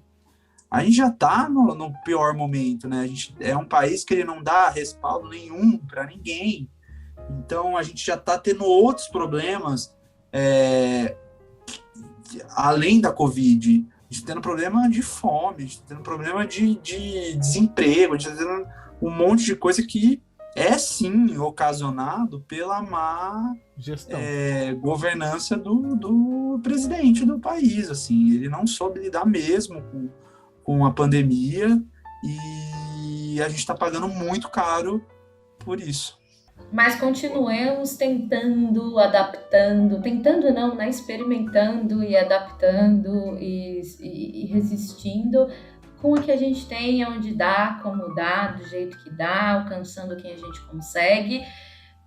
já está no pior momento, né? A gente é um país que ele não dá respaldo nenhum para ninguém, então a gente já está tendo outros problemas além da Covid. A gente está tendo problema de fome, a gente está tendo problema de desemprego, a gente está tendo um monte de coisa que é sim ocasionado pela má gestão, governança do presidente do país. Assim, ele não soube lidar mesmo com a pandemia e a gente está pagando muito caro por isso. Mas continuemos tentando, adaptando, tentando não, né? Experimentando e adaptando e resistindo com o que a gente tem, onde dá, como dá, do jeito que dá, alcançando quem a gente consegue,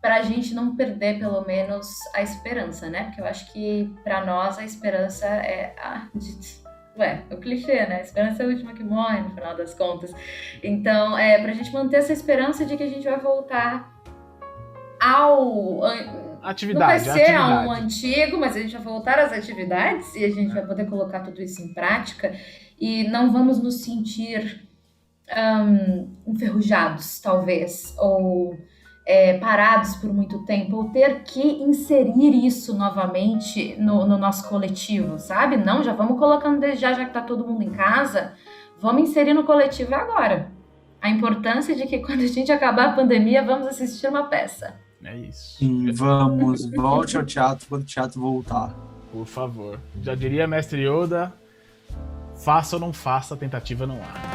para a gente não perder, pelo menos, a esperança, né? Porque eu acho que, para nós, a esperança é o clichê, né? A esperança é a última que morre, no final das contas. Então, para a gente manter essa esperança de que a gente vai voltar atividade, não vai ser ao antigo, mas a gente vai voltar às atividades e a gente vai poder colocar tudo isso em prática. E não vamos nos sentir enferrujados, talvez, ou parados por muito tempo, ou ter que inserir isso novamente no nosso coletivo, sabe? Não, já vamos colocando desde já que tá todo mundo em casa, vamos inserir no coletivo agora. A importância de que quando a gente acabar a pandemia, vamos assistir uma peça. É isso. Sim, vamos. Volte ao teatro quando o teatro voltar. Por favor. Já diria Mestre Yoda... Faça ou não faça, a tentativa não há.